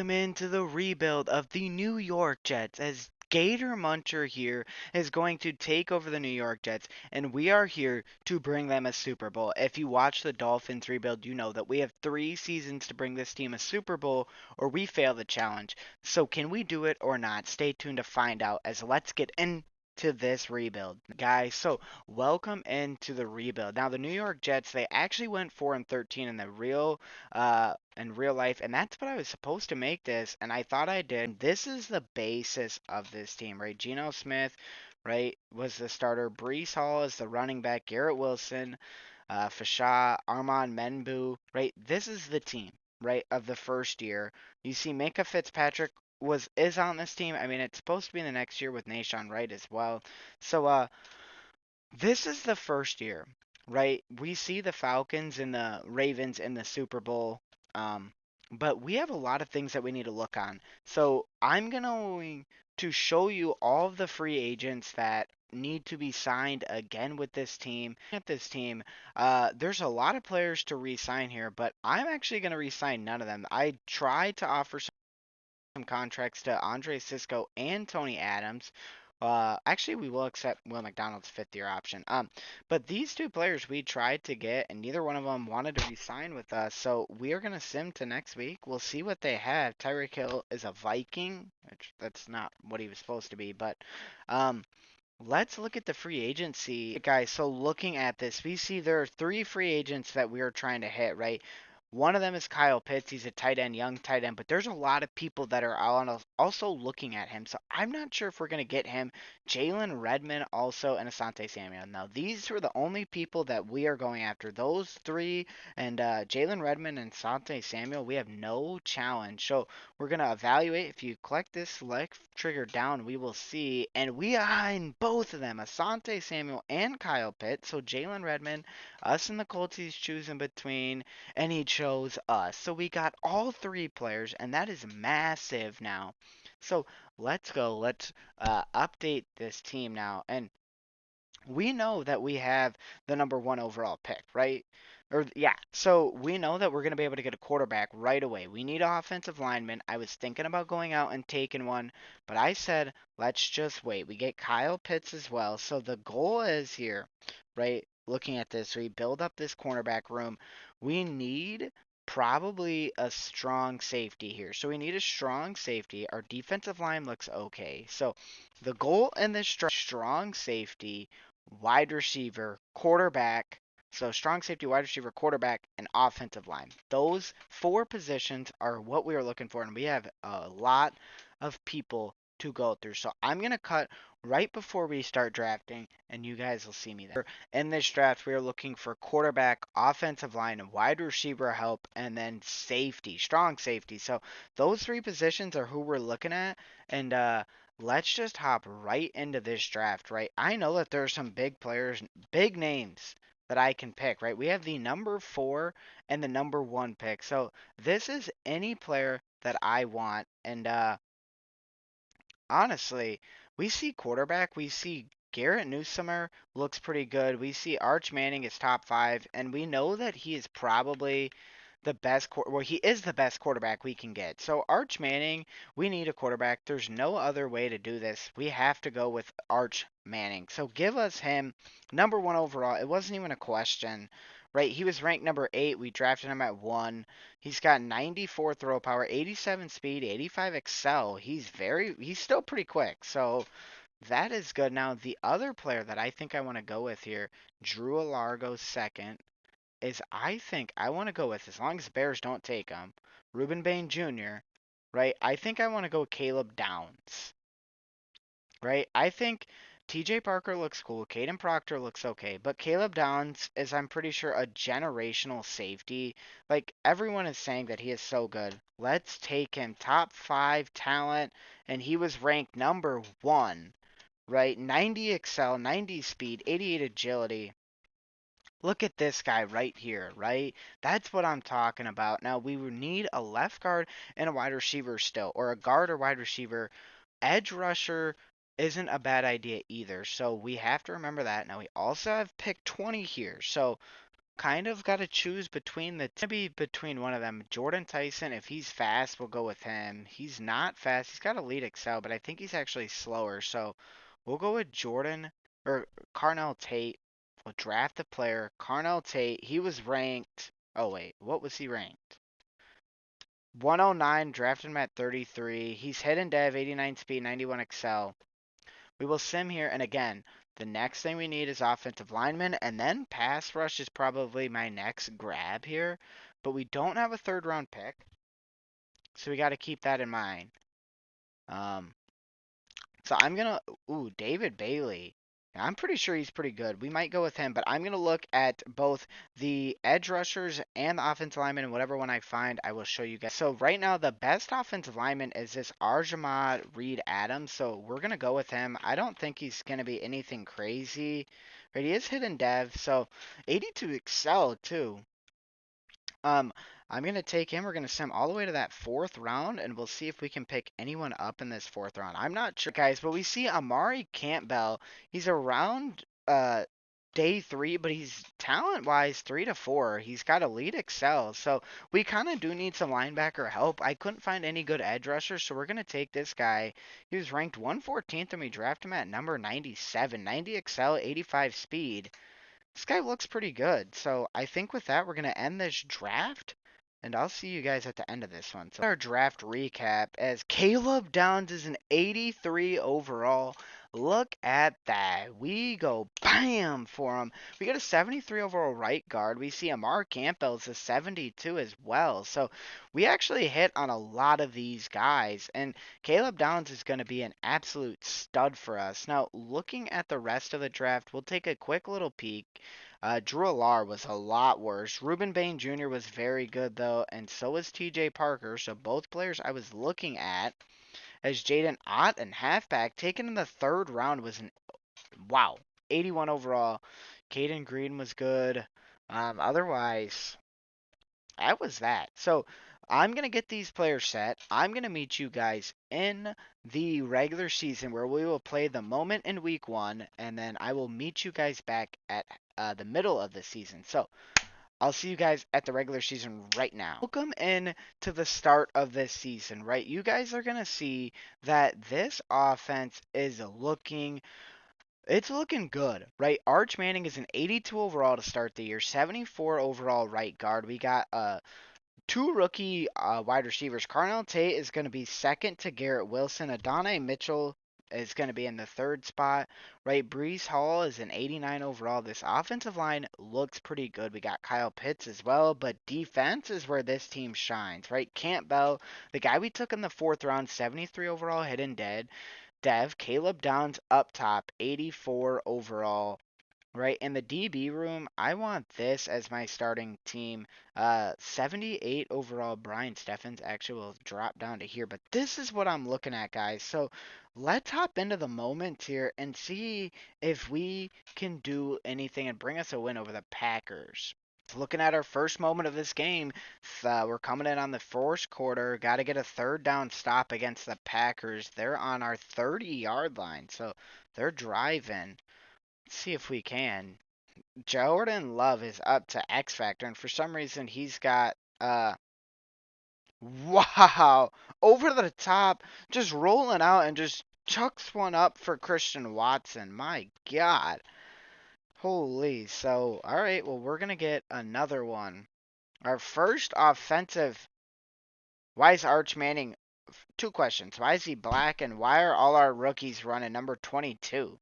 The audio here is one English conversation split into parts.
Into the rebuild of the New York Jets as Gator Muncher here is going to take over the New York Jets, and we are here to bring them a Super Bowl. If you watch the Dolphins rebuild, you know that we have 3 seasons to bring this team a Super Bowl, or we fail the challenge. So, can we do it or not? Stay tuned to find out. As let's get into this rebuild, guys. So, welcome into the rebuild. Now, the New York Jets, they actually went 4-13 in real life, and that's what I was supposed to make this, and I thought I did. This is the basis of this team, right? Geno Smith, right, was the starter. Brees Hall is the running back. Garrett Wilson, Fasha, Armand Menbu, right? This is the team, right, of the first year. You see, Minka Fitzpatrick is on this team. I mean, it's supposed to be in the next year with Nashawn Wright as well. So, this is the first year, right? We see the Falcons and the Ravens in the Super Bowl, um, but we have a lot of things that we need to look on. So I'm going to show you all of the free agents that need to be signed again with this team. At this team, there's a lot of players to re-sign here, but I'm actually going to re-sign none of them. I tried to offer some contracts to Andre Cisco and Tony Adams. Actually, we will accept Will McDonald's fifth-year option. But these two players we tried to get, and neither one of them wanted to re-sign with us. So we are gonna sim to next week. We'll see what they have. Tyreek Hill is a Viking, which that's not what he was supposed to be. But um, let's look at the free agency, guys. So looking at this, we see there are 3 free agents that we are trying to hit, right? One of them is Kyle Pitts. He's a tight end, young tight end, but there's a lot of people that are also looking at him. So I'm not sure if we're going to get him. Jalen Redmond also and Asante Samuel. Now, these are the only people that we are going after. Those 3 and Jalen Redmond and Asante Samuel, we have no challenge. So we're going to evaluate. If you collect this select trigger down, we will see. And we are in both of them, Asante Samuel and Kyle Pitts. So Jalen Redmond, us and the Colts he's choosing between, and he chose us. So we got all 3 players, and that is massive now. So let's go. Let's update this team now. And we know that we have the number 1 overall pick, right? Or yeah, so we know that we're going to be able to get a quarterback right away. We need an offensive lineman. I was thinking about going out and taking one, but I said let's just wait. We get Kyle Pitts as well. So the goal is here, right? Looking at this, we build up this cornerback room. We need probably a strong safety here. So we need a strong safety. Our defensive line looks okay. So the goal in this strong safety, wide receiver, quarterback. So strong safety, wide receiver, quarterback, and offensive line. Those 4 positions are what we are looking for, and we have a lot of people to go through. So I'm going to cut right before we start drafting, and you guys will see me there. In this draft, we are looking for quarterback, offensive line, and wide receiver help, and then safety, strong safety. So those 3 positions are who we're looking at, and let's just hop right into this draft, right? I know that there are some big players, big names that I can pick, right? We have the number 4 and the number 1 pick. So this is any player that I want. And honestly, we see quarterback, we see Garrett Newsomer looks pretty good. We see Arch Manning is top 5, and we know that he is probably the best well, he is the best quarterback we can get. So Arch Manning, we need a quarterback. There's no other way to do this. We have to go with Arch Manning. So give us him number 1 overall. It wasn't even a question. Right, he was ranked number 8. We drafted him at 1. He's got 94 throw power, 87 speed, 85 excel. He's still pretty quick. So that is good. Now the other player that I think I want to go with here, Drew Alargo second, is I think I want to go with, as long as the Bears don't take him, Ruben Bain Jr., right? I think I want to go Caleb Downs, right? I think TJ Parker looks cool. Caden Proctor looks okay. But Caleb Downs is, I'm pretty sure, a generational safety. Like, everyone is saying that he is so good. Let's take him. Top 5 talent. And he was ranked number 1, right? 90 excel, 90 speed, 88 agility. Look at this guy right here, right? That's what I'm talking about. Now, we would need a left guard and a wide receiver still, or a guard or wide receiver. Edge rusher isn't a bad idea either, so we have to remember that. Now, we also have pick 20 here, so kind of got to choose between the two. Maybe between one of them. Jordan Tyson, if he's fast, we'll go with him. He's not fast. He's got Elite Excel, but I think he's actually slower. So we'll go with Jordan or Carnell Tate. We'll draft the player. Carnell Tate, he was ranked. Oh, wait. What was he ranked? 109, drafted him at 33. He's hidden dev, 89 speed, 91 Excel. We will sim here, and again, the next thing we need is offensive lineman, and then pass rush is probably my next grab here. But we don't have a third round pick, so we got to keep that in mind. So I'm gonna, ooh, David Bailey. I'm pretty sure he's pretty good. We might go with him, but I'm gonna look at both the edge rushers and the offensive lineman, and whatever one I find, I will show you guys. So right now, the best offensive lineman is this Arjamad Reed Adams. So we're gonna go with him. I don't think he's gonna be anything crazy, but he is hidden dev. So 82 Excel too. Um, I'm gonna take him. We're gonna send him all the way to that fourth round, and we'll see if we can pick anyone up in this fourth round. I'm not sure, guys, but we see Amari Campbell. He's around day 3, but he's talent-wise 3 to 4. He's got elite excel, so we kind of do need some linebacker help. I couldn't find any good edge rushers, so we're gonna take this guy. He was ranked 114th, and we draft him at number 97, 90 excel, 85 speed. This guy looks pretty good. So I think with that, we're going to end this draft. And I'll see you guys at the end of this one. So our draft recap as Caleb Downs is an 83 overall. Look at that. We go bam for him. We got a 73 overall right guard. We see Amar Campbell's a 72 as well. So we actually hit on a lot of these guys. And Caleb Downs is going to be an absolute stud for us. Now, looking at the rest of the draft, we'll take a quick little peek. Drew Alar was a lot worse. Ruben Bain Jr. was very good, though, and so was TJ Parker. So both players I was looking at as Jaden Ott and halfback taken in the third round was an wow, 81 overall. Caden Green was good. Otherwise, that was that. So I'm going to get these players set. I'm going to meet you guys in the regular season where we will play the moment in week 1, and then I will meet you guys back at the middle of the season. So I'll see you guys at the regular season right now. Welcome in to the start of this season, right? You guys are going to see that this offense is looking good, right? Arch Manning is an 82 overall to start the year, 74 overall right guard. We got 2 rookie wide receivers. Carnell Tate is going to be second to Garrett Wilson. Adonai Mitchell is going to be in the third spot, right? Brees Hall is an 89 overall. This offensive line looks pretty good. We got Kyle Pitts as well, but defense is where this team shines, right? Campbell, the guy we took in the fourth round, 73 overall, hidden dev. Caleb Downs up top, 84 overall. Right, in the DB room, I want this as my starting team. 78 overall, Brian Steffens actually will drop down to here. But this is what I'm looking at, guys. So let's hop into the moment here and see if we can do anything and bring us a win over the Packers. Looking at our first moment of this game, we're coming in on the fourth quarter. Got to get a third down stop against the Packers. They're on our 30-yard line, so they're driving. See if we can. Jordan Love is up to X Factor, and for some reason he's got wow, over the top, just rolling out and just chucks one up for Christian Watson. My God. Holy. So, all right, well, we're going to get another one. Our first offensive. Why is Arch Manning? 2 questions. Why is he black, and why are all our rookies running number 22?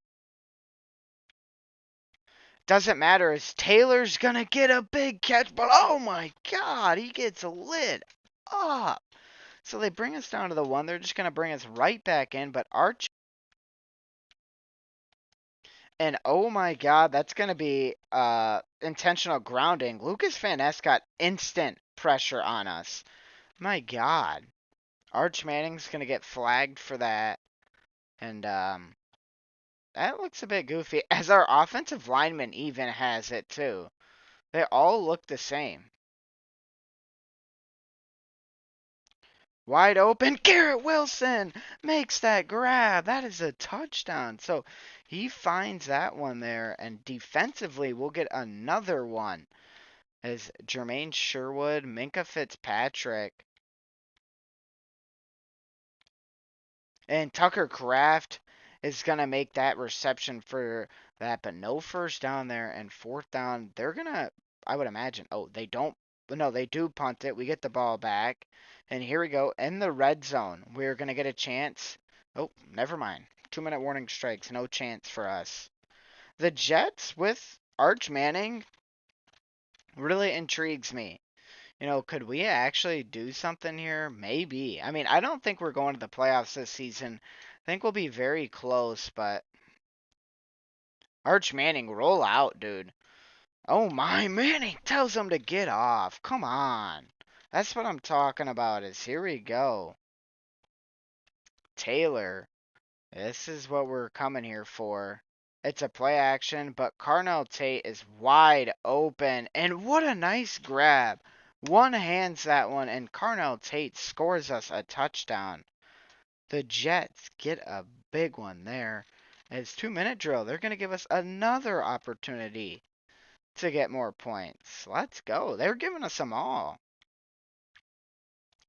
Doesn't matter as Taylor's gonna get a big catch, but oh my God, he gets lit up. So they bring us down to the 1. They're just gonna bring us right back in, but Arch. And oh my God, that's gonna be intentional grounding. Lucas Van Ness got instant pressure on us. My God. Arch Manning's gonna get flagged for that. And that looks a bit goofy. As our offensive lineman even has it too. They all look the same. Wide open. Garrett Wilson makes that grab. That is a touchdown. So he finds that one there. And defensively, we'll get another one. As Jermaine Sherwood, Minka Fitzpatrick, and Tucker Kraft is going to make that reception for that, but no first down there. And fourth down, they're going to, I would imagine, oh, they don't, no, they do punt it. We get the ball back. And here we go in the red zone. We're going to get a chance. Oh, never mind. 2-minute warning strikes. No chance for us. The Jets with Arch Manning really intrigues me. Could we actually do something here? Maybe. I mean, I don't think we're going to the playoffs this season. I think we'll be very close, but Arch Manning, roll out, dude. Oh my, Manning tells him to get off. Come on. That's what I'm talking about is here we go. Taylor. This is what we're coming here for. It's a play action, but Carnell Tate is wide open. And what a nice grab. One hands that one, and Carnell Tate scores us a touchdown. The Jets get a big one there. It's 2-minute drill. They're going to give us another opportunity to get more points. Let's go. They're giving us them all.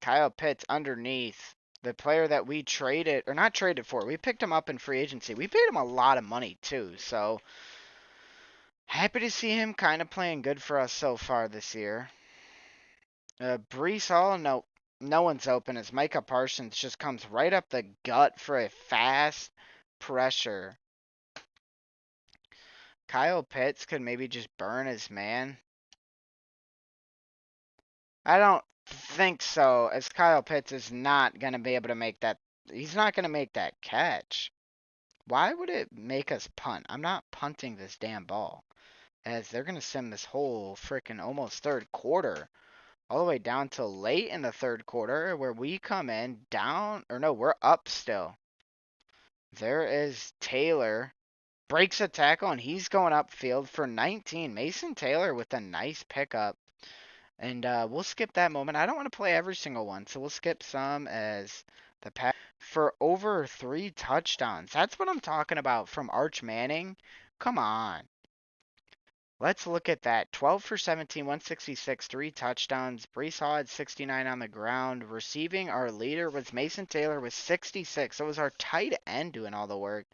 Kyle Pitts underneath. The player that we traded, or not traded for, we picked him up in free agency. We paid him a lot of money too, so happy to see him kind of playing good for us so far this year. Brees Hall, no one's open as Micah Parsons just comes right up the gut for a fast pressure. Kyle Pitts could maybe just burn his man. I don't think so, as Kyle Pitts is not going to be able to make that. He's not going to make that catch. Why would it make us punt? I'm not punting this damn ball. As they're going to sim this whole freaking almost third quarter. All the way down to late in the third quarter where we come in down. Or no, we're up still. There is Taylor. Breaks a tackle and he's going upfield for 19. Mason Taylor with a nice pickup. And we'll skip that moment. I don't want to play every single one, so we'll skip some as the pass for over 3 touchdowns. That's what I'm talking about from Arch Manning. Come on. Let's look at that. 12 for 17, 166, 3 touchdowns. Brees Hall had 69 on the ground. Receiving, our leader was Mason Taylor with 66. It was our tight end doing all the work.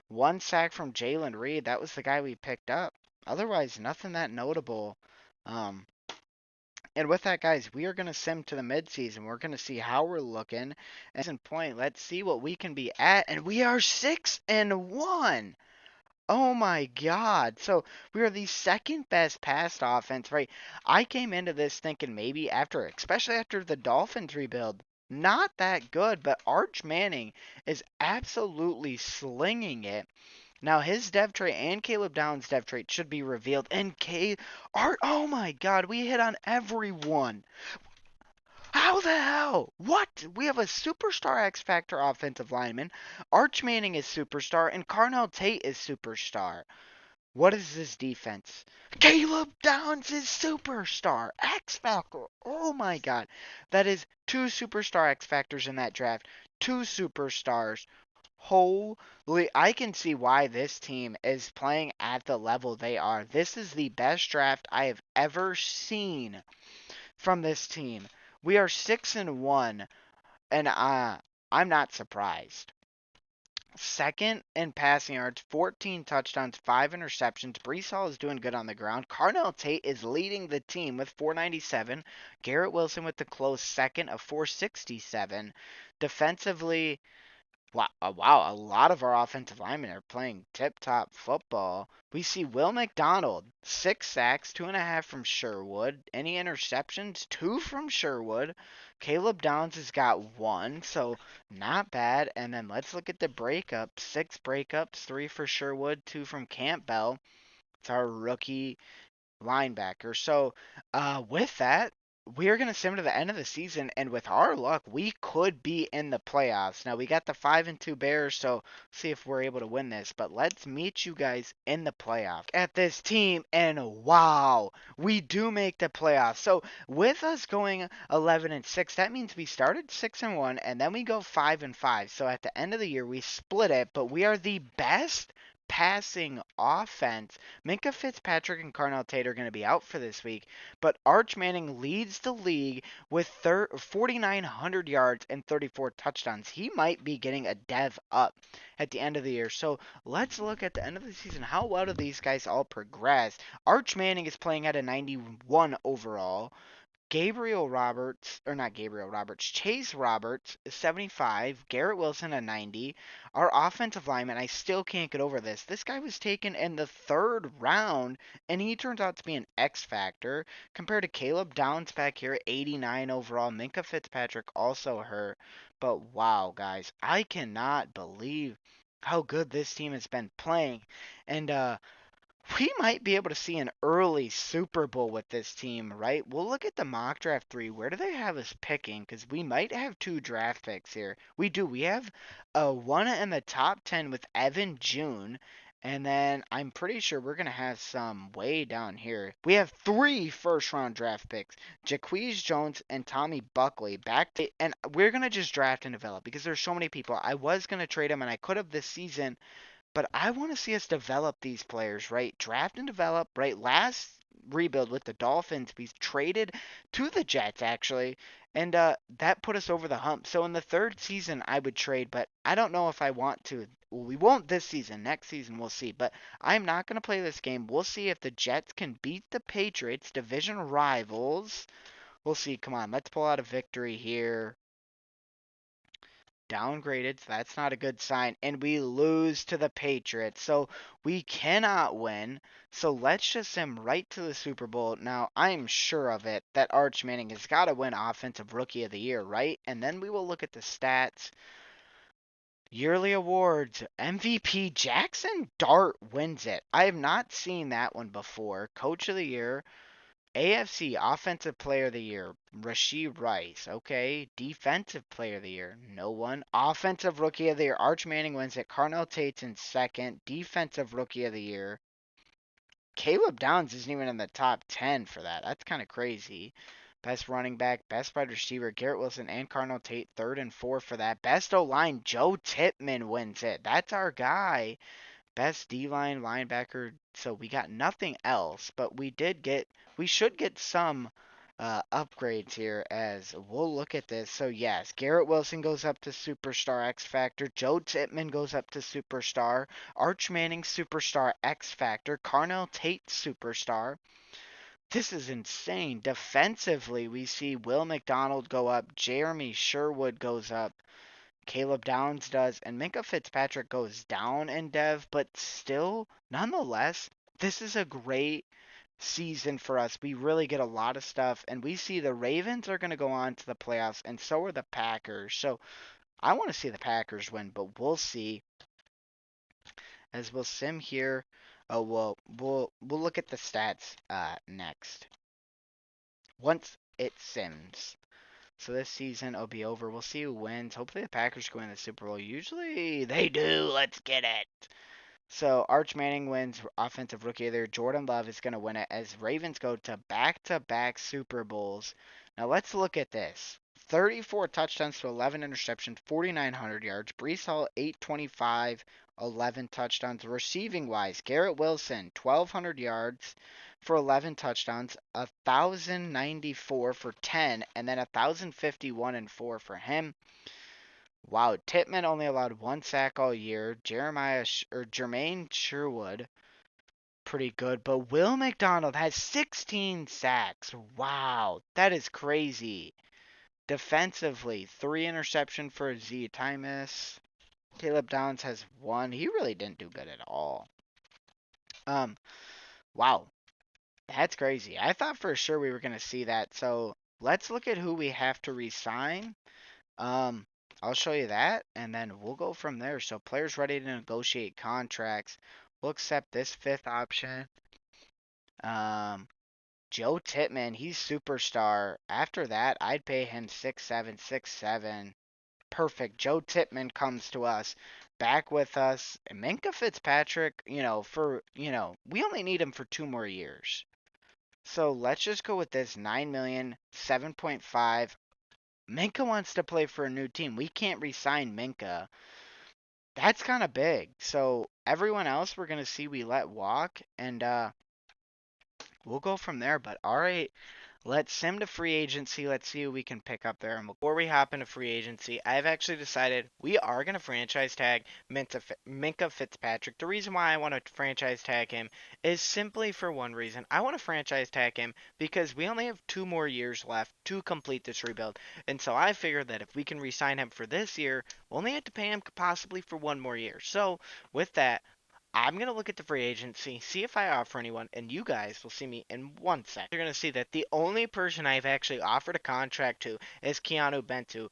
1 sack from Jalen Reed. That was the guy we picked up. Otherwise, nothing that notable. And with that, guys, we are going to sim to the midseason. We're going to see how we're looking. And point, let's see what we can be at. And we are 6-1. Oh my God. So we are the second best passed offense, right? I came into this thinking maybe especially after the Dolphins rebuild, not that good, but Arch Manning is absolutely slinging it. Now his dev trait and Caleb Downs' dev trait should be revealed. And oh my God, we hit on everyone. How the hell? What? We have a superstar X Factor offensive lineman. Arch Manning is superstar, and Carnell Tate is superstar. What is this defense? Caleb Downs is superstar. X Factor. Oh my God. That is 2 superstar X Factors in that draft. 2 superstars. Holy, I can see why this team is playing at the level they are. This is the best draft I have ever seen from this team. We are 6-1, and I'm not surprised. Second in passing yards, 14 touchdowns, 5 interceptions. Brees Hall is doing good on the ground. Carnell Tate is leading the team with 497. Garrett Wilson with the close second of 467. Defensively, wow, a lot of our offensive linemen are playing tip-top football. We see Will McDonald, 6 sacks, 2.5 from Sherwood. Any interceptions? 2 from Sherwood. Caleb Downs has got 1, so not bad. And then let's look at the breakups. 6 breakups, 3 for Sherwood, 2 from Campbell. It's our rookie linebacker. So with that, we are going to sim to the end of the season, and with our luck, we could be in the playoffs. Now, we got the 5-2 Bears, so see if we're able to win this. But let's meet you guys in the playoffs. At this team, and wow, we do make the playoffs. So with us going 11-6, that means we started 6-1, and then we go 5-5. So at the end of the year, we split it, but we are the best passing offense. Minka Fitzpatrick and Carnell Tate are going to be out for this week, but Arch Manning leads the league with 4,900 yards and 34 touchdowns. He might be getting a dev up at the end of the year. So let's look at the end of the season. How well do these guys all progress? Arch Manning is playing at a 91 overall. Gabriel Roberts, or not Gabriel Roberts, Chase Roberts is 75, Garrett Wilson a 90. Our offensive lineman, I still can't get over this. This guy was taken in the third round, and he turns out to be an X factor compared to Caleb Downs back here at 89 overall. Minka Fitzpatrick also hurt. But wow, guys, I cannot believe how good this team has been playing. And we might be able to see an early Super Bowl with this team, right? We'll look at the mock draft 3. Where do they have us picking? Because we might have 2 draft picks here. We do. We have one in the top 10 with Evan June. And then I'm pretty sure we're going to have some way down here. We have 3 first-round draft picks. Jaquez Jones and Tommy Buckley. And we're going to just draft and develop because there's so many people. I was going to trade them, and I could have this season. But I want to see us develop these players, right? Draft and develop, right? Last rebuild with the Dolphins, we traded to the Jets, actually, and that put us over the hump. So in the third season, I would trade, but I don't know if I want to. Well, we won't this season. Next season, we'll see. But I'm not going to play this game. We'll see if the Jets can beat the Patriots, division rivals. We'll see. Come on, let's pull out a victory here. Downgraded, so that's not a good sign. And we lose to the Patriots. So we cannot win. So let's just send right to the Super Bowl. Now, I'm sure of it that Arch Manning has got to win Offensive Rookie of the Year, right? And then we will look at the stats. Yearly awards. MVP Jackson Dart wins it. I have not seen that one before. Coach of the Year. AFC Offensive Player of the Year, Rashee Rice. Okay. Defensive Player of the Year, no one. Offensive Rookie of the Year, Arch Manning wins it. Carnell Tate's in second. Defensive Rookie of the Year. Caleb Downs isn't even in the top 10 for that. That's kind of crazy. Best running back, best wide receiver, Garrett Wilson and Carnell Tate, third and fourth for that. Best O-line, Joe Tippmann wins it. That's our guy. Best D-line linebacker. So we got nothing else, but we should get some upgrades here as we'll look at this. So yes, Garrett Wilson goes up to Superstar X Factor. Joe Tippmann goes up to Superstar. Arch Manning Superstar X Factor. Carnell Tate Superstar. This is insane. Defensively, we see Will McDonald go up. Jeremy Sherwood goes up. Caleb Downs does, and Minka Fitzpatrick goes down in dev, but still, nonetheless, this is a great season for us. We really get a lot of stuff, and we see the Ravens are going to go on to the playoffs, and so are the Packers. So I want to see the Packers win, but we'll see. As we'll sim here, we'll look at the stats next. Once it sims. So this season will be over. We'll see who wins. Hopefully the Packers go in the Super Bowl. Usually they do. Let's get it. So Arch Manning wins Offensive Rookie of the Year. Jordan Love is going to win it as Ravens go to back-to-back Super Bowls. Now let's look at this. 34 touchdowns to 11 interceptions, 4,900 yards. Breece Hall, 825, 11 touchdowns. Receiving wise, Garrett Wilson, 1,200 yards for 11 touchdowns, 1,094 for 10, and then 1,051 and 4 for him. Wow, Tippmann only allowed 1 sack all year. Jermaine Sherwood, pretty good. But Will McDonald has 16 sacks. Wow, that is crazy. Defensively, 3 interception for Z Tymus. Caleb Downs has 1. He really didn't do good at all. Wow, that's crazy. I thought for sure we were going to see that. So let's look at who we have to re-sign. I'll show you that, and then we'll go from there. So players ready to negotiate contracts. We'll accept this 5th option. Joe Tippmann, he's superstar. After that, I'd pay him 6'7", 6'7". Perfect. Joe Tippmann comes to us, back with us. And Minka Fitzpatrick, we only need him for 2 more years. So let's just go with this 9 million, 7.5. Minka wants to play for a new team. We can't re-sign Minka. That's kind of big. So everyone else we're gonna see we let walk, and we'll go from there. But all right, let's sim to free agency. Let's see who we can pick up there. And before we hop into free agency, I've actually decided we are going to franchise tag Minka Fitzpatrick. The reason why I want to franchise tag him is simply for one reason. I want to franchise tag him because we only have 2 more years left to complete this rebuild. And so I figured that if we can re-sign him for this year, we'll only have to pay him possibly for 1 more year. So with that, I'm going to look at the free agency, see if I offer anyone, and you guys will see me in 1 sec. You're going to see that the only person I've actually offered a contract to is Keanu Bentu.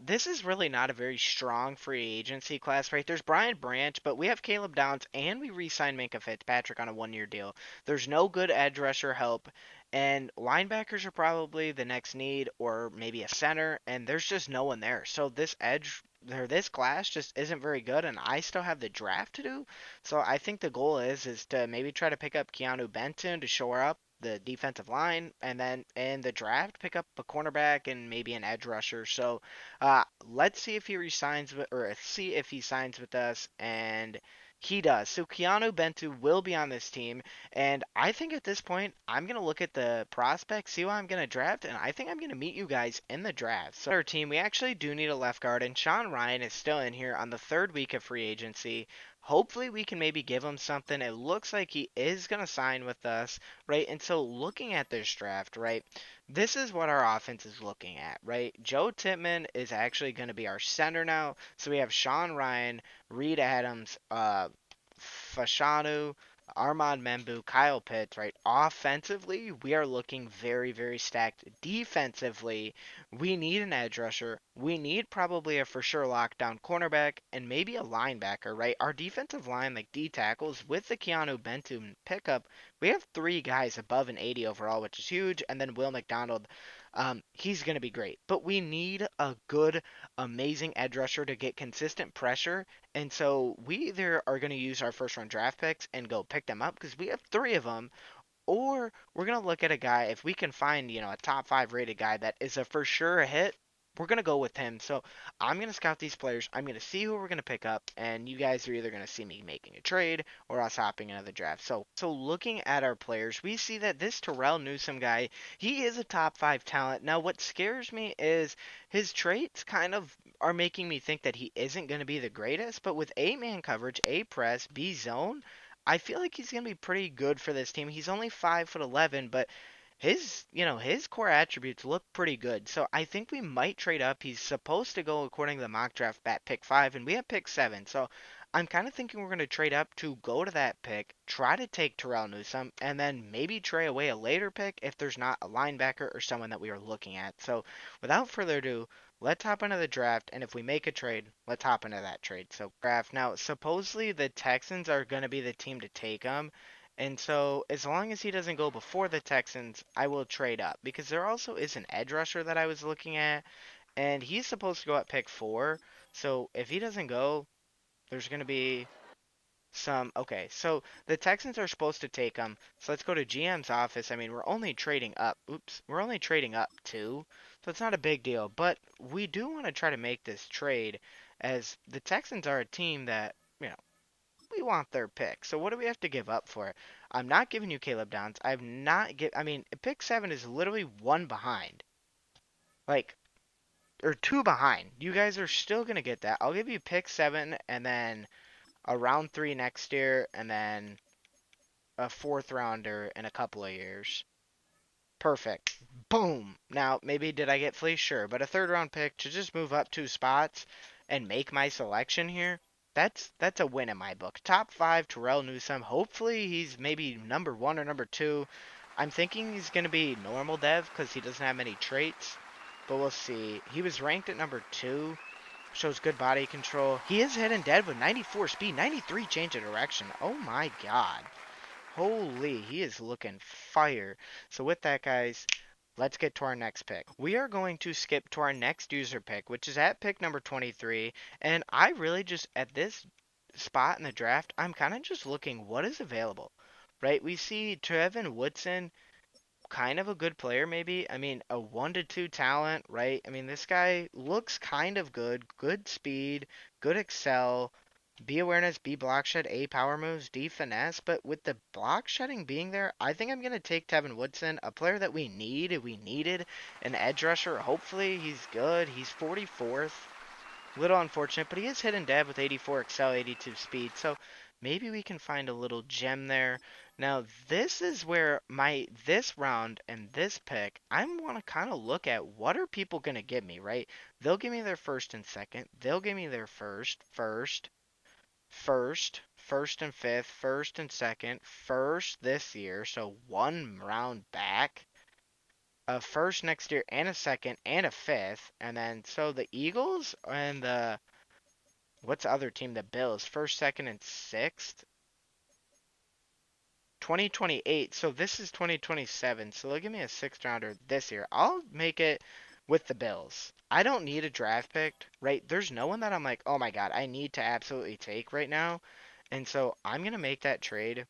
This is really not a very strong free agency class, right? There's Brian Branch, but we have Caleb Downs, and we re-signed Minka Fitzpatrick on a 1 year deal. There's no good edge rusher help, and linebackers are probably the next need, or maybe a center, and there's just no one there. So this class just isn't very good, and I still have the draft to do. So I think the goal is to maybe try to pick up Keanu Benton to shore up the defensive line, and then in the draft pick up a cornerback and maybe an edge rusher. So let's see if he resigns with, or see if he signs with us, and he does. So Keanu Bentu will be on this team, and I think at this point I'm gonna look at the prospects, see who I'm gonna draft, and I think I'm gonna meet you guys in the draft. So our team, we actually do need a left guard, and Sean Ryan is still in here on the third week of free agency. Hopefully we can maybe give him something. It looks like he is going to sign with us, right? And so looking at this draft, right? This is what our offense is looking at, right? Joe Tippmann is actually going to be our center now. So we have Sean Ryan, Reed Adams, Fashanu, Armand Membu, Kyle Pitts, right? Offensively, we are looking very, very stacked. Defensively, we need an edge rusher. We need probably a for sure lockdown cornerback and maybe a linebacker, right? Our defensive line, like D tackles, with the Keanu Benton pickup, we have 3 guys above an 80 overall, which is huge. And then Will McDonald, he's going to be great. But we need a good, amazing edge rusher to get consistent pressure, and so we either are going to use our first round draft picks and go pick them up because we have 3 of them, or we're going to look at a guy, if we can find, a top 5 rated guy that is a for sure hit, we're going to go with him. So I'm going to scout these players. I'm going to see who we're going to pick up, and you guys are either going to see me making a trade or us hopping into the draft. So looking at our players, we see that this Terrell Newsome guy, he is a top 5 talent. Now, what scares me is his traits kind of are making me think that he isn't going to be the greatest, but with A-man coverage, A press, B zone, I feel like he's gonna be pretty good for this team. He's only 5'11", but his core attributes look pretty good. So I think we might trade up. He's supposed to go according to the mock draft at pick 5, and we have pick 7. So I'm kind of thinking we're gonna trade up to go to that pick, try to take Terrell Newsome, and then maybe trade away a later pick if there's not a linebacker or someone that we are looking at. So without further ado, let's hop into the draft, and if we make a trade, let's hop into that trade. So draft now. Supposedly the Texans are going to be the team to take him, and so as long as he doesn't go before the Texans, I will trade up because there also is an edge rusher that I was looking at, and he's supposed to go at pick 4. So if he doesn't go, there's going to be okay, so the Texans are supposed to take him. So let's go to GM's office. I mean, we're only trading up. Oops, we're only trading up 2. So it's not a big deal. But we do want to try to make this trade as the Texans are a team that, we want their pick. So what do we have to give up for it? I'm not giving you Caleb Downs. I mean, pick 7 is literally 1 behind. Like, or 2 behind. You guys are still going to get that. I'll give you pick 7 and then a round 3 next year and then a fourth rounder in a couple of years. Perfect. Boom. Now, maybe did I get fleeced? Sure, but a third round pick to just move up 2 spots and make my selection here. That's a win in my book. Top 5 Terrell Newsome. Hopefully he's maybe number 1 or number 2. I'm thinking he's going to be normal dev because he doesn't have many traits, but we'll see. He was ranked at number 2. Shows good body control. He is hit and dead with 94 speed, 93 change of direction. Oh my god. Holy, he is looking fire. So with that, guys, let's get to our next pick. We are going to skip to our next user pick, which is at pick number 23. And I really just, at this spot in the draft, I'm kind of just looking what is available, right? We see Trevin Woodson, kind of a good player, maybe. I mean, a 1 to 2 talent, right? I mean, this guy looks kind of good. Good speed, good excel. B awareness, B block shed, A power moves, D finesse. But with the block shedding being there, I think I'm gonna take Tevin Woodson, a player that we need. We needed an edge rusher. Hopefully he's good. He's 44th. Little unfortunate, but he is hit and dead with 84 excel, 82 speed. So maybe we can find a little gem there. Now this is where this round and this pick, I want to kind of look at what are people gonna give me, right? They'll give me their first and second. They'll give me their first and fifth, first and second, first this year, so one round back, a first next year, and a second, and a fifth, and then so the Eagles and the what's the other team? The Bills, first, second, and sixth. 2028. So this is 2027. So they'll give me a sixth rounder this year. I'll make it with the Bills. I don't need a draft pick, right? There's no one that I'm like, oh my god, I need to absolutely take right now. And so I'm going to make that trade.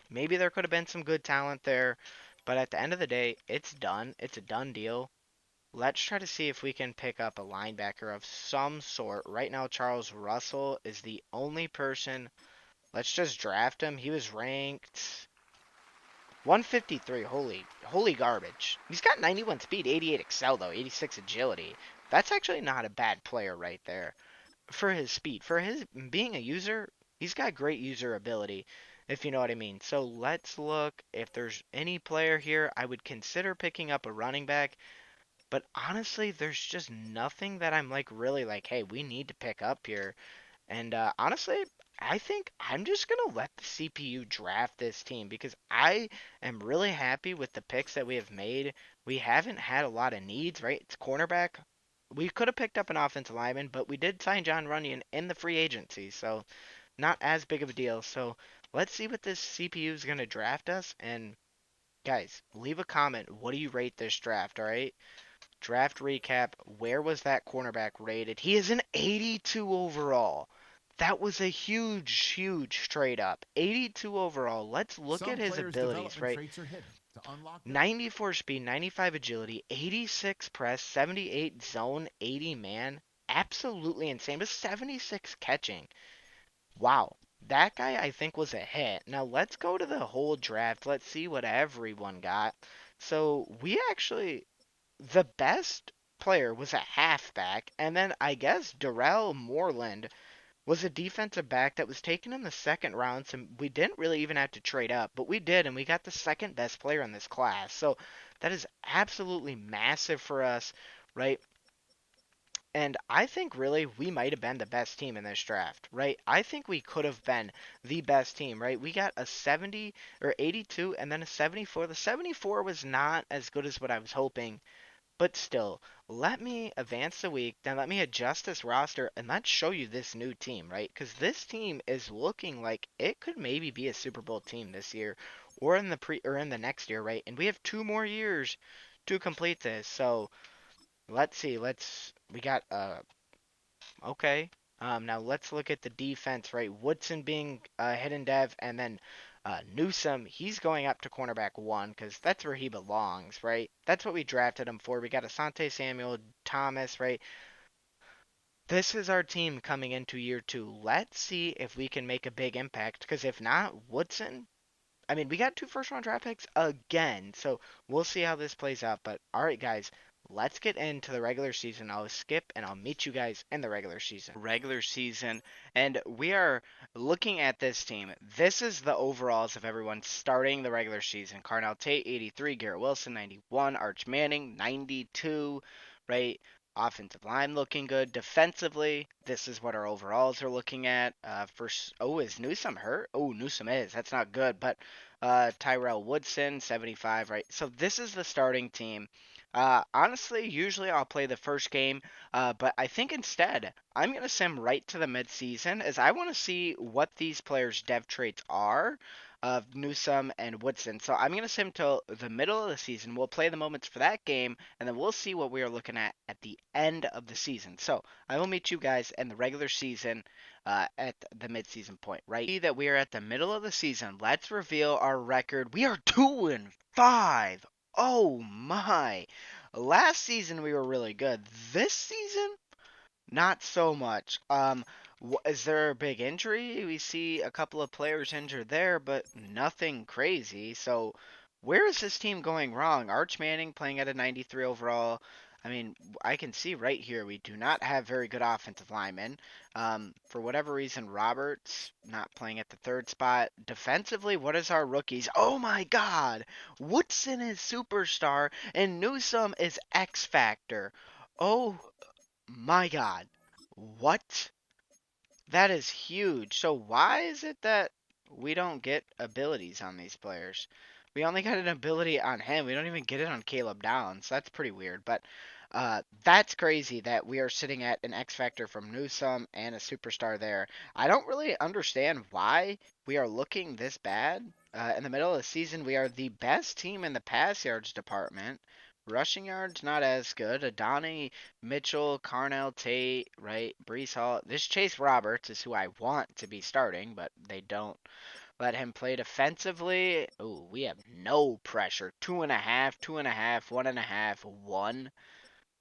Maybe there could have been some good talent there, but at the end of the day, it's done. It's a done deal. Let's try to see if we can pick up a linebacker of some sort. Right now, Charles Russell is the only person. Let's just draft him. He was ranked 153. Holy garbage. He's got 91 speed, 88 excel though, 86 agility. That's actually not a bad player right there for his speed. For his being a user, he's got great user ability, if you know what I mean. So let's look if there's any player here I would consider picking up a running back. But honestly, there's just nothing that I'm like really like, hey, we need to pick up here. And honestly, I think I'm just going to let the CPU draft this team because I am really happy with the picks that we have made. We haven't had a lot of needs, right? It's cornerback. We could have picked up an offensive lineman, but we did sign John Runyon in the free agency, so not as big of a deal. So let's see what this CPU is going to draft us. And guys, leave a comment. What do you rate this draft, all right? Draft recap. Where was that cornerback rated? He is an 82 overall. That was a huge trade up. 82 overall. Let's look at his abilities, right? 94 speed, 95 agility, 86 press, 78 zone, 80 man. Absolutely insane. But 76 catching. Wow. That guy I think was a hit. Now let's go to the whole draft. Let's see what everyone got. So we actually the best player was a halfback, and then I guess Darrell Moreland was a defensive back that was taken in the second round, so we didn't really even have to trade up, but we did, and we got the second best player in this class. So that is absolutely massive for us, right? And I think really we might have been the best team in this draft, right? I think we could have been the best team, right? We got a 70 or 82 and then a 74. The 74 was not as good as what I was hoping, but still, let me advance the week, then let me adjust this roster, and let's show you this new team, right? Because this team is looking like it could maybe be a Super Bowl team this year, or in the next year, right? And we have 2 more years to complete this. So let's see. We got okay. Now let's look at the defense, right? Woodson being hidden dev, and then Newsome, he's going up to cornerback one because that's where he belongs, right? That's what we drafted him for. We got Asante Samuel, Thomas, right? This is our team coming into year two. Let's see if we can make a big impact because if not, Woodson, I mean, we got 2 first round draft picks again, so we'll see how this plays out. But all right, guys, let's get into the regular season. I'll skip and I'll meet you guys in the regular season. Regular season, and we are looking at this team. This is the overalls of everyone starting the regular season. Carnell Tate, 83, Garrett Wilson, 91, Arch Manning, 92, right? Offensive line looking good. Defensively, this is what our overalls are looking at. First, oh, is Newsome hurt? Oh, Newsome is. That's not good. But Tyrell Woodson, 75, right? So this is the starting team. Honestly, usually I'll play the first game, but I think instead I'm going to sim right to the midseason as I want to see what these players' dev traits are of Newsome and Woodson. So I'm going to sim till the middle of the season. We'll play the moments for that game, and then we'll see what we are looking at the end of the season. So I will meet you guys in the regular season at the midseason point, right? See that we are at the middle of the season. Let's reveal our record. We are 2-5. Oh my. Last season we were really good. This season, not so much. Is there a big injury? We see a couple of players injured there, but nothing crazy. So, where is this team going wrong? Arch Manning playing at a 93 overall. I mean, I can see right here we do not have very good offensive linemen. For whatever reason, Roberts not playing at the third spot. Defensively, what is our rookies? Oh my God! Woodson is superstar, and Newsome is X Factor. Oh my God. What? That is huge. So why is it that we don't get abilities on these players? We only got an ability on him. We don't even get it on Caleb Downs. That's pretty weird. But that's crazy that we are sitting at an X Factor from Newsome and a superstar there. I don't really understand why we are looking this bad. In the middle of the season, we are the best team in the pass yards department. Rushing yards, not as good. Adonai Mitchell, Carnell Tate, right? Brees Hall. This Chase Roberts is who I want to be starting, but they don't let him play defensively. Ooh, we have no pressure. 2.5, 2.5, 1.5, one.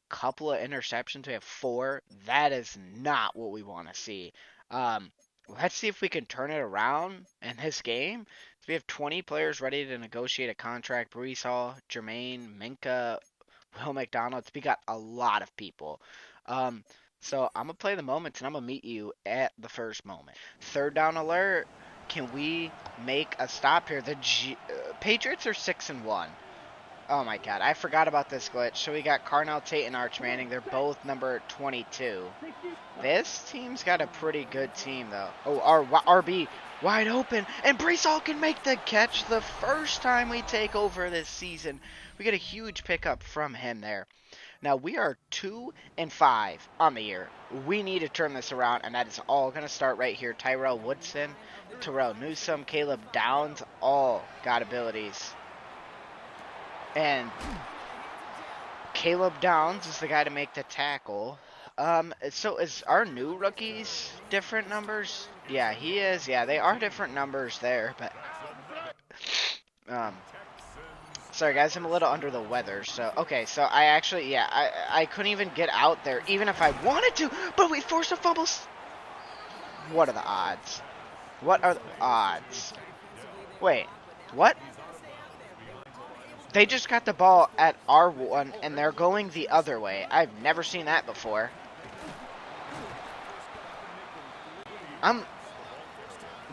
Couple of interceptions. We have four. That is not what we want to see. Um, let's see if we can turn it around in this game. So we have 20 players ready to negotiate a contract. Brees Hall, Jermaine, Minka, Will McDonald. We got a lot of people. Um, so I'm gonna play the moments and I'm gonna meet you at the first moment. Third down alert. Can we make a stop here? The Patriots are 6-1. Oh my God, I forgot about this glitch. So we got Carnell Tate and Arch Manning. They're both number 22. This team's got a pretty good team though. Oh, our RB wide open, and Brees Hall can make the catch the first time we take over this season. We get a huge pickup from him there. Now we are 2-5 on the year. We need to turn this around, and that is all going to start right here. Tyrell Woodson, Terrell Newsome, Caleb Downs, all got abilities. And Caleb Downs is the guy to make the tackle. So is our new rookies different numbers? Yeah, he is. Yeah, they are different numbers there, but sorry guys, I'm a little under the weather. So okay, so I actually I couldn't even get out there even if I wanted to, but we forced a fumble. What are the odds? What are the odds? Wait, what? They just got the ball at R1 and they're going the other way. I've never seen that before.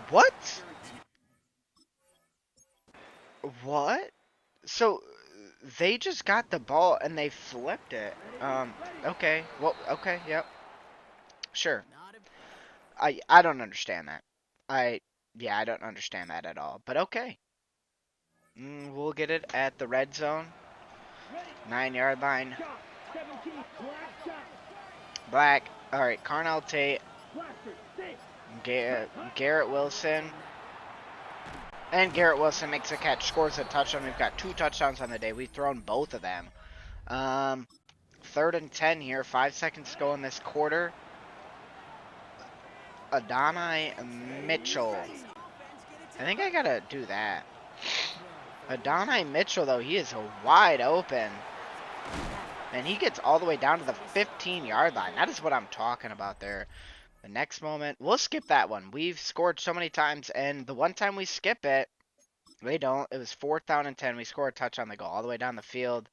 What? What? So they just got the ball and they flipped it. Okay. Well, okay, yep. Sure. I don't understand that. I don't understand that at all. But okay. We'll get it at the red zone. 9-yard line. Black. All right, Carnell Tate. Garrett Wilson. And Garrett Wilson makes a catch, scores a touchdown. We've got 2 touchdowns on the day. We've thrown both of them. 3rd and 10 here. 5 seconds to go in this quarter. Adonai Mitchell. I think I gotta do that. Adonai Mitchell, though, he is wide open. And he gets all the way down to the 15-yard line. That is what I'm talking about there. The next moment, we'll skip that one. We've scored so many times, and the one time we skip it, they don't. It was 4th down and 10. We score a touch on the goal all the way down the field.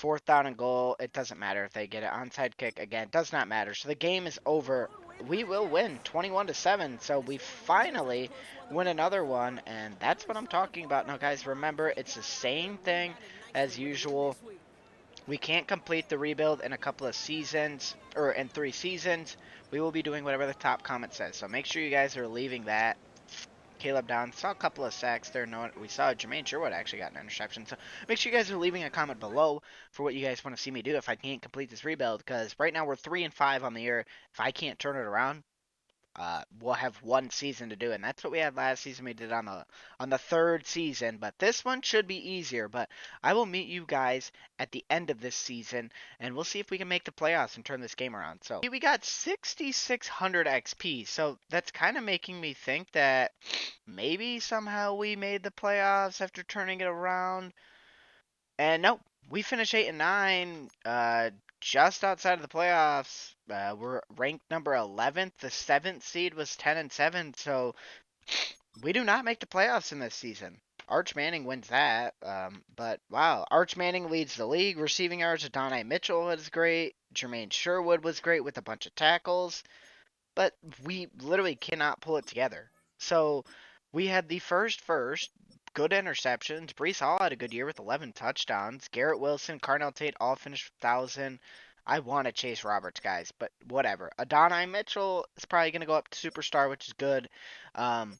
4th down and goal. It doesn't matter if they get an onside kick. Again, it does not matter. So the game is over. We will win 21-7. So we finally win another one, and that's what I'm talking about. Now, guys, remember, it's the same thing as usual. We can't complete the rebuild in a couple of seasons, or in 3 seasons. We will be doing whatever the top comment says. So make sure you guys are leaving that. Caleb Downs saw a couple of sacks there. No, we saw Jermaine Sherwood actually got an interception. So make sure you guys are leaving a comment below for what you guys want to see me do if I can't complete this rebuild. Because right now we're 3-5 on the year. If I can't turn it around, we'll have 1 season to do it. And that's what we had last season. We did on the 3rd season, but this one should be easier. But I will meet you guys at the end of this season, and we'll see if we can make the playoffs and turn this game around. So we got 6,600 XP, so that's kind of making me think that maybe somehow we made the playoffs after turning it around. And nope, we finished 8-9. just outside of the playoffs. We're ranked number 11th. The 7th seed was 10-7, so we do not make the playoffs in this season. Arch Manning wins that. But wow, Arch Manning leads the league. Receiving yards, Adonai Mitchell was great. Jermaine Sherwood was great with a bunch of tackles. But we literally cannot pull it together. So we had the first, good interceptions. Brees Hall had a good year with 11 touchdowns. Garrett Wilson, Carnell Tate all finished with 1,000. I want to Chase Roberts, guys, but whatever. Adonai Mitchell is probably going to go up to superstar, which is good. Um,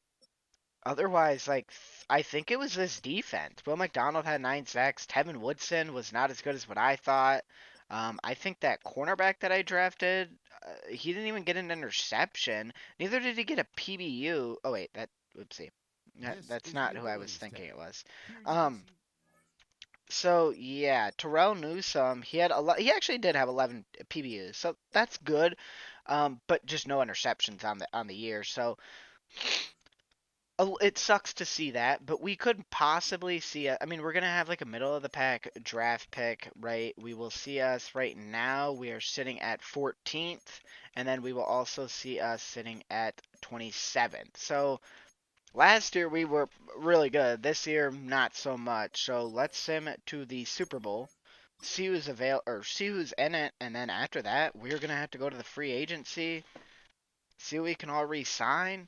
Otherwise, like, I think it was this defense. Will McDonald had 9 sacks. Tevin Woodson was not as good as what I thought. I think that cornerback that I drafted, he didn't even get an interception. Neither did he get a PBU. Oh wait, oopsie, that's not who I was thinking it was. So yeah, Terrell Newsome, he actually did have 11 PBUs, so that's good. But just no interceptions on the year. So it sucks to see that, but we could possibly see I mean, we're gonna have like a middle of the pack draft pick, right? We will see us right now. We are sitting at 14th, and then we will also see us sitting at 27th. So last year we were really good. This year, not so much. So let's sim to the Super Bowl. See see who's in it, and then after that, we're gonna have to go to the free agency. See what we can all re-sign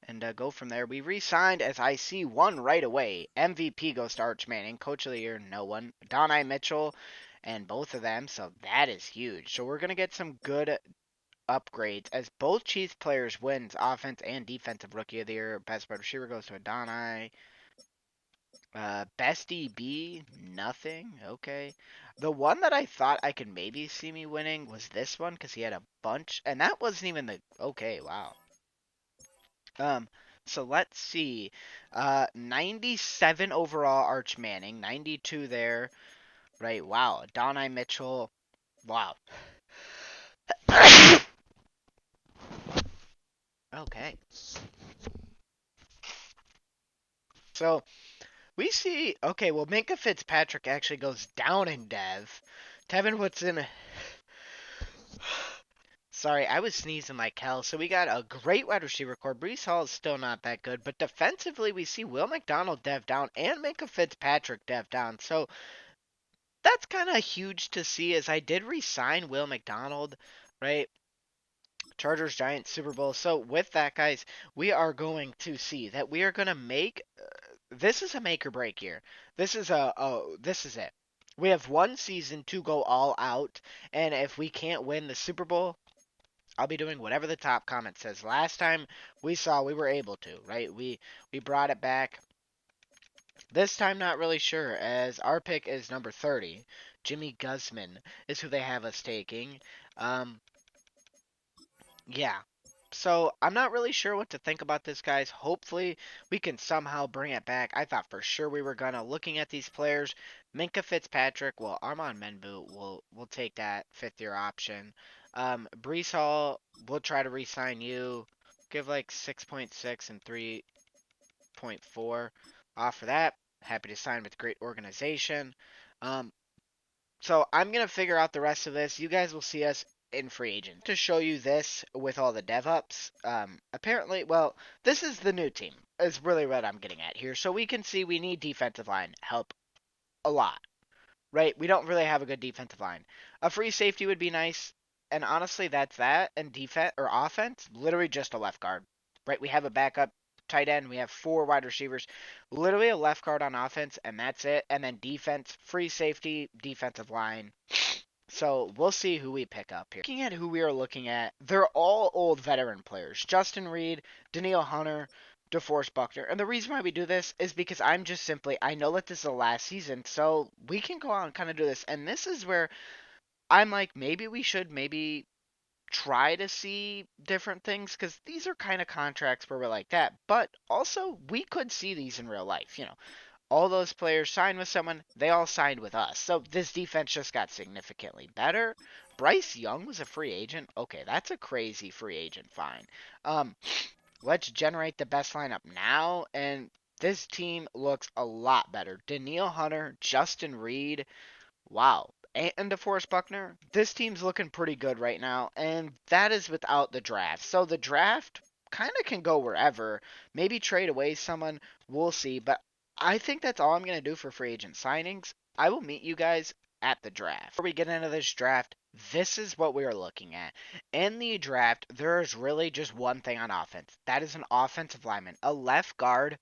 and go from there. We re-signed, as I see, one right away. MVP goes to Arch Manning. Coach of the Year, no one. Donai Mitchell, and both of them, so that is huge. So we're going to get some good upgrades, as both Chiefs players wins Offense and Defensive Rookie of the Year. Best wide receiver goes to Adonai. Best DB, nothing. Okay. The one that I thought I could maybe see me winning was this one, because he had a bunch, and that wasn't even the... Okay, wow. So let's see. 97 overall Arch Manning, 92 there. Right, wow. Donai Mitchell. Wow. Okay. So we see, okay, well, Minka Fitzpatrick actually goes down in dev. Tevin Woodson. Sorry, I was sneezing like hell. So we got a great wide receiver core. Brees Hall is still not that good, but defensively we see Will McDonald dev down and Minka Fitzpatrick dev down. So that's kind of huge to see, as I did re-sign Will McDonald, right? Chargers, Giants, Super Bowl. So with that, guys, we are going to see that we are going to make. This is a make or break year. This is this is it. We have one season to go all out, and if we can't win the Super Bowl, I'll be doing whatever the top comment says. Last time we saw we were able to, right? We brought it back. This time, not really sure, as our pick is number 30. Jimmy Guzman is who they have us taking. Yeah. So, I'm not really sure what to think about this, guys. Hopefully, we can somehow bring it back. I thought for sure we were gonna. Looking at these players, Minka Fitzpatrick, well, Armand Menbu, we'll take that fifth-year option. Brees Hall, we'll try to re-sign you. Give like 6.6 and 3.4 off for that. Happy to sign with great organization. So I'm going to figure out the rest of this. You guys will see us in free agent. To show you this with all the dev ups, apparently, well, this is the new team, is really what I'm getting at here. So we can see we need defensive line help a lot, right? We don't really have a good defensive line. A free safety would be nice, and honestly, that's that. And defense or offense, literally just a left guard, right? We have a backup tight end. We have 4 wide receivers, literally a left guard on offense, and that's it. And then defense, free safety, defensive line. So we'll see who we pick up here. Looking at who we are looking at, they're all old veteran players. Justin Reed, Danielle Hunter, DeForest Buckner. And the reason why we do this is because I'm just simply, I know that this is the last season, so we can go out and kind of do this. And this is where I'm like, maybe we should try to see different things, because these are kind of contracts where we're like that. But also, we could see these in real life. All those players signed with someone, they all signed with us. So this defense just got significantly better. Bryce Young was a free agent. Okay, that's a crazy free agent fine. Let's generate the best lineup now, and this team looks a lot better. Danielle Hunter, Justin Reed. Wow. and DeForest Buckner, this team's looking pretty good right now, and that is without the draft. So the draft kind of can go wherever. Maybe trade away someone, we'll see. But I think that's all I'm going to do for free agent signings. I will meet you guys at the draft. Before we get into this draft, this is what we are looking at. In the draft, there is really just one thing on offense. That is an offensive lineman, a left guard.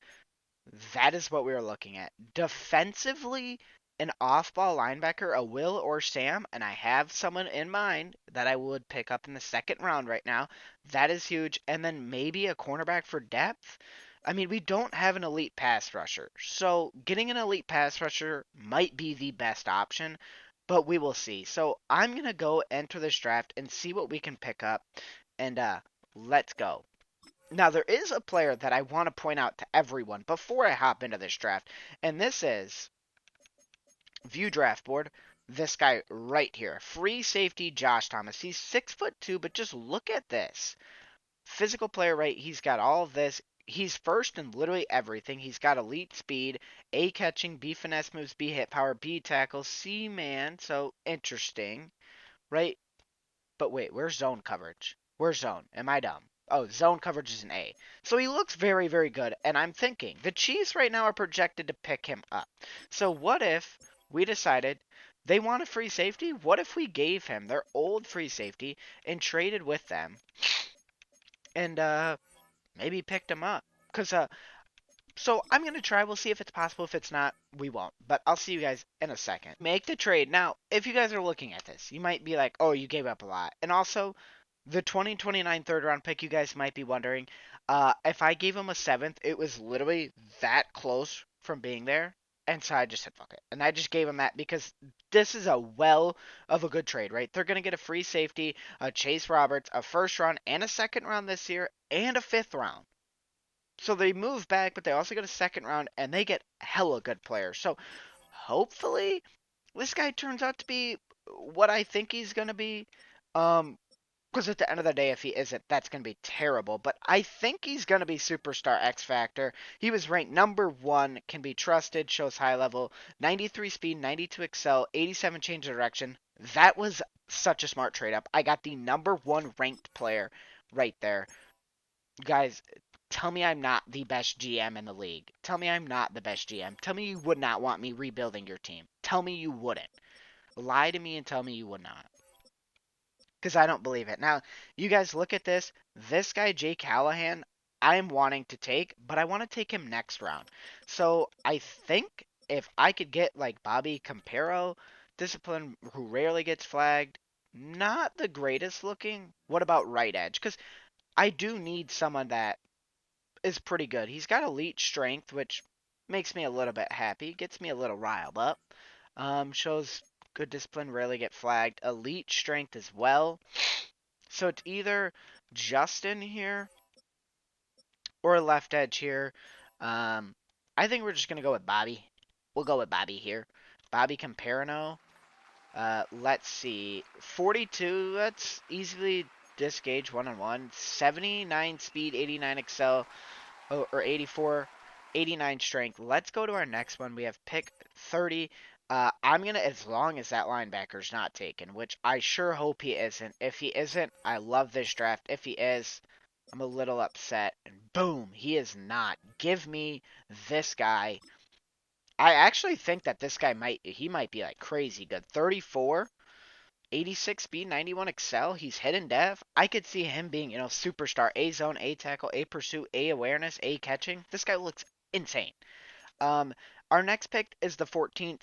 That is what we are looking at. Defensively, an off-ball linebacker, a Will or Sam, and I have someone in mind that I would pick up in the second round right now. That is huge. And then maybe a cornerback for depth. I mean, we don't have an elite pass rusher, so getting an elite pass rusher might be the best option, but we will see. So I'm gonna go enter this draft and see what we can pick up, and let's go. Now, there is a player that I want to point out to everyone before I hop into this draft, and this is View Draft Board. This guy right here, free safety Josh Thomas. He's 6'2", but just look at this physical player, right? He's got all of this. He's first in literally everything. He's got elite speed, A catching, B finesse moves, B hit power, B tackle, C man. So interesting, right? But wait, where's zone coverage? Where's zone? Am I dumb? Oh, zone coverage is an A. So he looks very, very good. And I'm thinking the Chiefs right now are projected to pick him up. So what if we decided they want a free safety? What if we gave him their old free safety and traded with them and maybe picked him up? Because so I'm going to try. We'll see if it's possible. If it's not, we won't. But I'll see you guys in a second. Make the trade. Now, if you guys are looking at this, you might be like, oh, you gave up a lot. And also, the 2029 third round pick, you guys might be wondering, if I gave him a seventh, it was literally that close from being there. And so I just said, fuck it. And I just gave him that because this is a well of a good trade, right? They're going to get a free safety, a Chase Roberts, a first round, and a second round this year, and a fifth round. So they move back, but they also get a second round, and they get hella good players. So hopefully this guy turns out to be what I think he's gonna be. Because at the end of the day, if he isn't, that's gonna be terrible. But I think he's gonna be superstar X Factor. He was ranked number 1, can be trusted, shows high level, 93 speed, 92 excel, 87 change of direction. That was such a smart trade up. I got the number 1 ranked player right there. Guys, tell me I'm not the best GM in the league. Tell me I'm not the best GM. Tell me you would not want me rebuilding your team. Tell me you wouldn't. Lie to me and tell me you would not. Because I don't believe it. Now, you guys look at this. This guy, Jake Callahan, I'm wanting to take, but I want to take him next round. So I think if I could get like Bobby Campero, discipline who rarely gets flagged, not the greatest looking. What about right edge? Because I do need someone that is pretty good. He's got elite strength, which makes me a little bit happy, gets me a little riled up. Shows good discipline, rarely get flagged. Elite strength as well. So it's either Justin here or left edge here. I think we're just gonna go with Bobby. We'll go with Bobby here. Bobby Camperino. Let's see. 42. That's easily disgauge 1-on-1. 79 speed, 89 excel. Or 84, 89 strength. Let's go to our next one. We have pick 30. I'm going to, as long as that linebacker's not taken, which I sure hope he isn't. If he isn't, I love this draft. If he is, I'm a little upset. And boom, he is not. Give me this guy. I actually think that this guy might be like crazy good. 34. 86 speed, 91 excel. He's hidden depth. I could see him being, superstar. A zone, A tackle, A pursuit, A awareness, A catching. This guy looks insane. Our next pick is the 14th.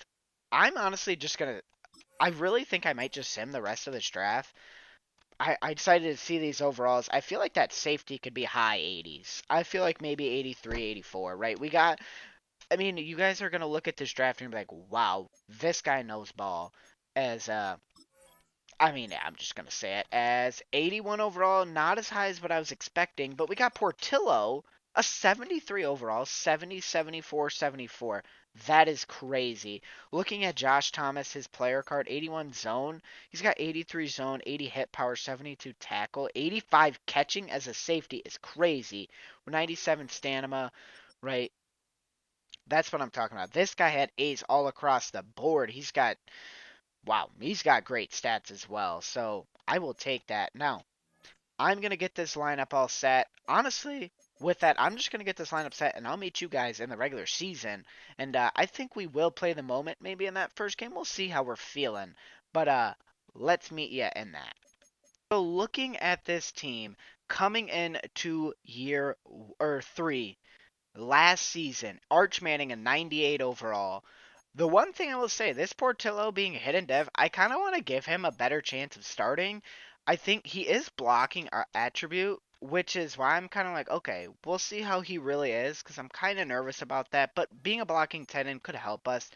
I'm honestly just gonna. I really think I might just sim the rest of this draft. I decided to see these overalls. I feel like that safety could be high 80s. I feel like maybe 83, 84, right? We got. I mean, you guys are gonna look at this draft and be like, wow, this guy knows ball. I'm just going to say it as 81 overall, not as high as what I was expecting, but we got Portillo, a 73 overall, 70, 74, 74. That is crazy. Looking at Josh Thomas, his player card, 81 zone. He's got 83 zone, 80 hit power, 72 tackle, 85 catching as a safety is crazy. 97 stamina, right? That's what I'm talking about. This guy had A's all across the board. He's got Wow, he's got great stats as well, so I will take that. Now, I'm going to get this lineup all set. Honestly, with that, I'm just going to get this lineup set, and I'll meet you guys in the regular season. And I think we will play the moment maybe in that first game. We'll see how we're feeling. But let's meet you in that. So looking at this team coming in to year or 3 last season, Arch Manning a 98 overall. The one thing I will say, this Portillo being a hidden dev, I kind of want to give him a better chance of starting. I think he is blocking our attribute, which is why I'm kind of like, okay, we'll see how he really is, because I'm kind of nervous about that. But being a blocking tight end could help us.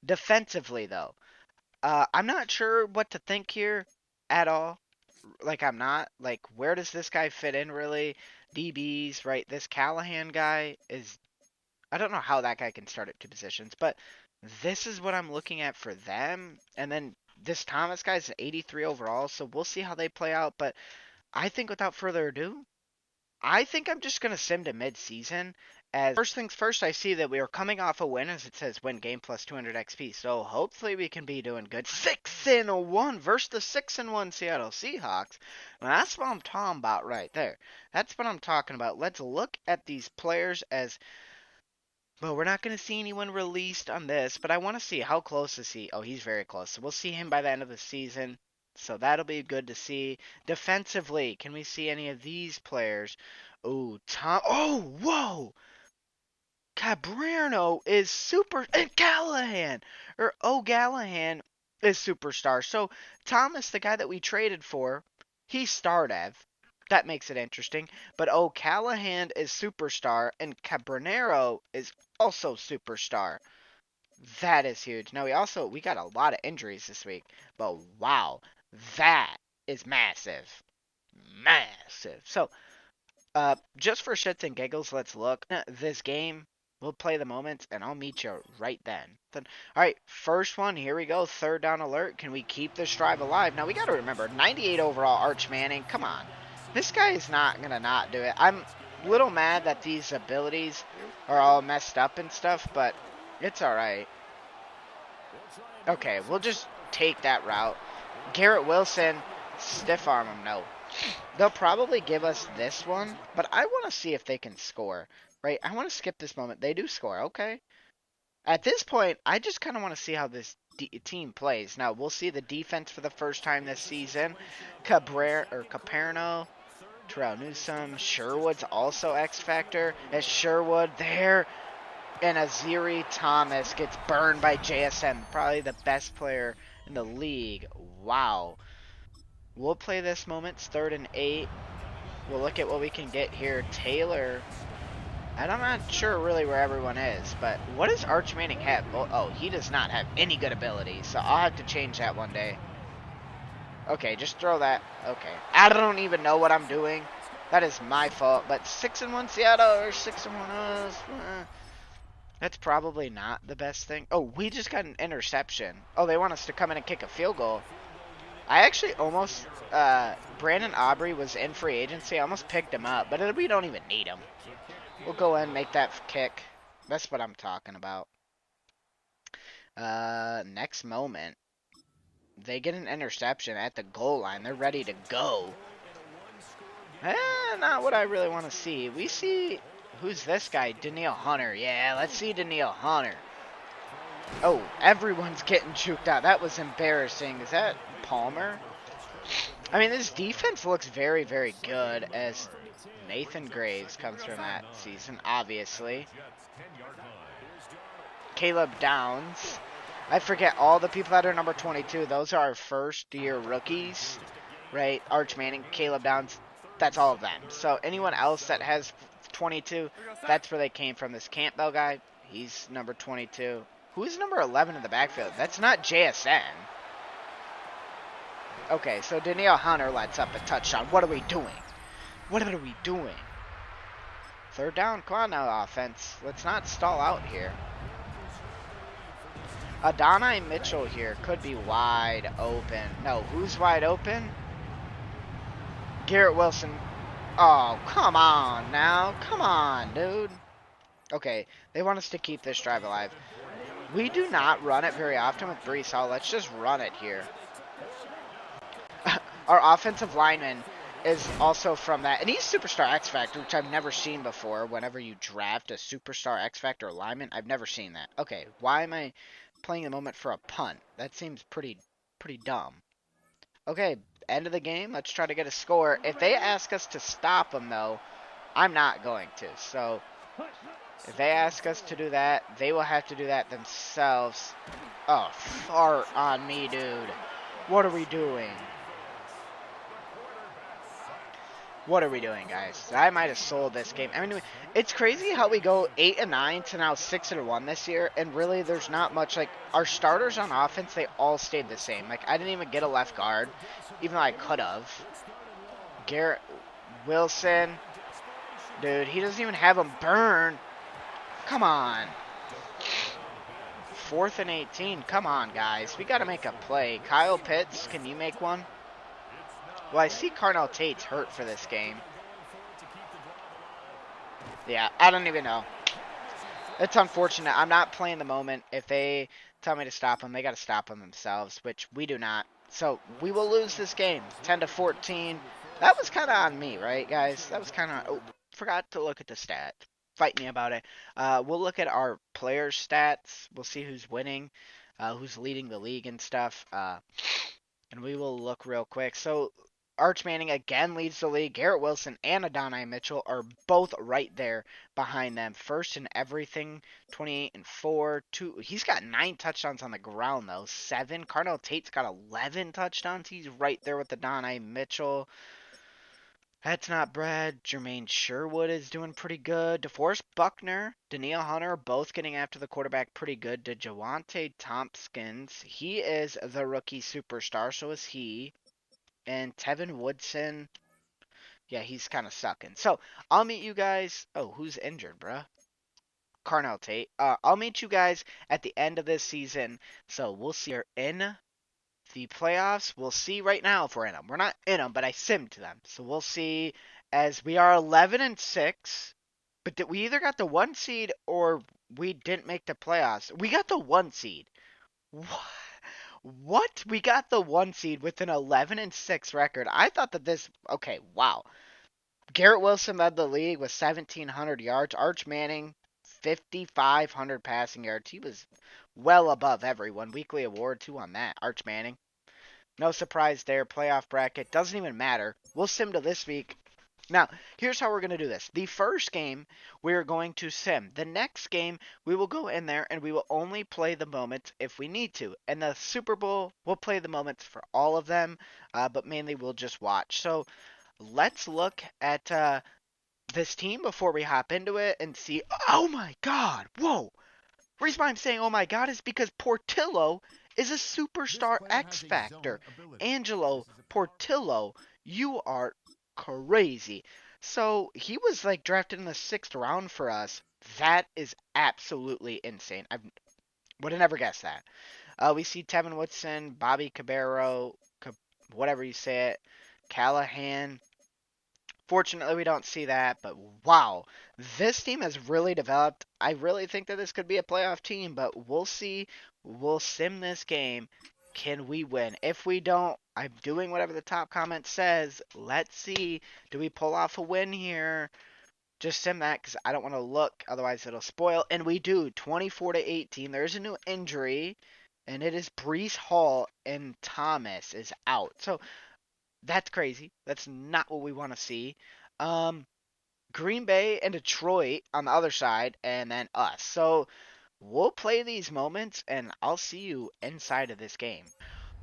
Defensively, though, I'm not sure what to think here at all. Like, I'm not. Like, where does this guy fit in, really? DBs, right? This Callahan guy is I don't know how that guy can start at 2 positions, but this is what I'm looking at for them. And then this Thomas guy's an 83 overall, so we'll see how they play out. But I think without further ado, I think I'm just going to sim to mid-season. As first things first, I see that we are coming off a win, as it says win game plus 200 XP. So hopefully we can be doing good. 6-1 versus the 6-1 Seattle Seahawks. Now that's what I'm talking about right there. That's what I'm talking about. Let's look at these players as well, we're not going to see anyone released on this, but I want to see how close is he. Oh, he's very close. So we'll see him by the end of the season. So that'll be good to see. Defensively, can we see any of these players? Oh, Tom. Oh, whoa! Cabrano is super. And Callahan! Or O'Gallahan is superstar. So Thomas, the guy that we traded for, he's star dev. That makes it interesting. But O'Callahan is superstar, and Cabronero is also superstar. That is huge. Now we got a lot of injuries this week, but wow, that is massive, massive. So, just for shits and giggles, let's look at this game. We'll play the moments, and I'll meet you right then. All right, first one. Here we go. Third down alert. Can we keep this drive alive? Now we got to remember, 98 overall, Arch Manning. Come on. This guy is not going to not do it. I'm a little mad that these abilities are all messed up and stuff, but it's all right. Okay, we'll just take that route. Garrett Wilson, stiff arm him. No. They'll probably give us this one, but I want to see if they can score, right? I want to skip this moment. They do score. Okay. At this point, I just kind of want to see how this team plays. Now, we'll see the defense for the first time this season. Caperno. Terrell Newsome, Sherwood's also X Factor. As Sherwood there, and Aziri Thomas gets burned by JSN, probably the best player in the league. Wow. We'll play this moment, 3rd and 8. We'll look at what we can get here. Taylor, and I'm not sure really where everyone is, but what does Arch Manning have? Oh, he does not have any good ability, so I'll have to change that one day. Okay, just throw that. Okay. I don't even know what I'm doing. That is my fault. But 6-1 Seattle or 6-1 us. That's probably not the best thing. Oh, we just got an interception. Oh, they want us to come in and kick a field goal. I actually almost... Brandon Aubrey was in free agency. I almost picked him up, but we don't even need him. We'll go in and make that kick. That's what I'm talking about. Next moment. They get an interception at the goal line. They're ready to go. Not what I really want to see. We see... Who's this guy? Danielle Hunter. Yeah, let's see Danielle Hunter. Oh, everyone's getting juked out. That was embarrassing. Is that Palmer? I mean, this defense looks very, very good as Nathan Graves comes from that season, obviously. Caleb Downs. I forget all the people that are number 22. Those are our first-year rookies, right? Arch Manning, Caleb Downs, that's all of them. So anyone else that has 22, that's where they came from. This Campbell guy, he's number 22. Who's number 11 in the backfield? That's not JSN. Okay, so Danielle Hunter lets up a touchdown. What are we doing? What are we doing? 3rd down. Come on now, offense. Let's not stall out here. Adonai Mitchell here could be wide open. No, who's wide open? Garrett Wilson. Oh, come on now. Come on, dude. Okay, they want us to keep this drive alive. We do not run it very often with Brees Hall. Let's just run it here. Our offensive lineman is also from that. And he's Superstar X Factor, which I've never seen before. Whenever you draft a Superstar X Factor lineman, I've never seen that. Okay, why am I playing the moment for a punt? That seems pretty dumb. Okay, end of the game. Let's try to get a score. If they ask us to stop them, though, I'm not going to. So if they ask us to do that, they will have to do that themselves. Oh, fart on me, dude. What are we doing? What are we doing, guys? I might have sold this game. I mean, it's crazy how we go 8-9 to now 6-1 this year, and really there's not much, like, our starters on offense, they all stayed the same. Like, I didn't even get a left guard, even though I could have. Garrett Wilson, dude, he doesn't even have him burn. Come on. 4th and 18. Come on, guys. We got to make a play. Kyle Pitts, can you make one? Well, I see Carnell Tate's hurt for this game. Yeah, I don't even know. It's unfortunate. I'm not playing the moment. If they tell me to stop them, they got to stop them themselves, which we do not. So we will lose this game, 10-14. That was kind of on me, right, guys? That was kind of. Oh, forgot to look at the stats. Fight me about it. We'll look at our players' stats. We'll see who's winning, who's leading the league and stuff. And we will look real quick. So Arch Manning again leads the league. Garrett Wilson and Adonai Mitchell are both right there behind them. First in everything, 28-4. He's got 9 touchdowns on the ground, though. 7. Carnell Tate's got 11 touchdowns. He's right there with Adonai Mitchell. That's not Brad. Jermaine Sherwood is doing pretty good. DeForest Buckner, Danielle Hunter, both getting after the quarterback pretty good. DeJuante Tompkins, he is the rookie superstar, so is he. And Tevin Woodson, yeah, he's kind of sucking. So, I'll meet you guys. Oh, who's injured, bruh? Carnell Tate. I'll meet you guys at the end of this season. So, we'll see her in the playoffs. We'll see right now if we're in them. We're not in them, but I simmed them. So, we'll see as we are 11-6. But we either got the 1 seed or we didn't make the playoffs. We got the 1 seed. What? We got the 1 seed with an 11-6 record. I thought that this. Okay, wow. Garrett Wilson led the league with 1,700 yards. Arch Manning, 5,500 passing yards. He was well above everyone. Weekly award, too, on that. Arch Manning. No surprise there. Playoff bracket. Doesn't even matter. We'll sim to this week. Now, here's how we're going to do this. The first game, we're going to sim. The next game, we will go in there and we will only play the moments if we need to. And the Super Bowl, we'll play the moments for all of them, but mainly we'll just watch. So let's look at this team before we hop into it and see. Oh my God! Whoa! The reason why I'm saying oh my God is because Portillo is a superstar X Factor. Angelo Portillo, you are crazy. So he was like drafted in the 6th round for us. That is absolutely insane. I would have never guessed that. We see Tevin Woodson, Bobby Cabero, whatever you say it, Callahan. Fortunately, we don't see that, but wow. This team has really developed. I really think that this could be a playoff team, but we'll see. We'll sim this game. Can we win? If we don't, I'm doing whatever the top comment says. Let's see. Do we pull off a win here? Just sim that because I don't want to look. Otherwise, it'll spoil. And we do. 24-18. There's a new injury. And it is Brees Hall and Thomas is out. So, that's crazy. That's not what we want to see. Green Bay and Detroit on the other side. And then us. So, we'll play these moments, and I'll see you inside of this game.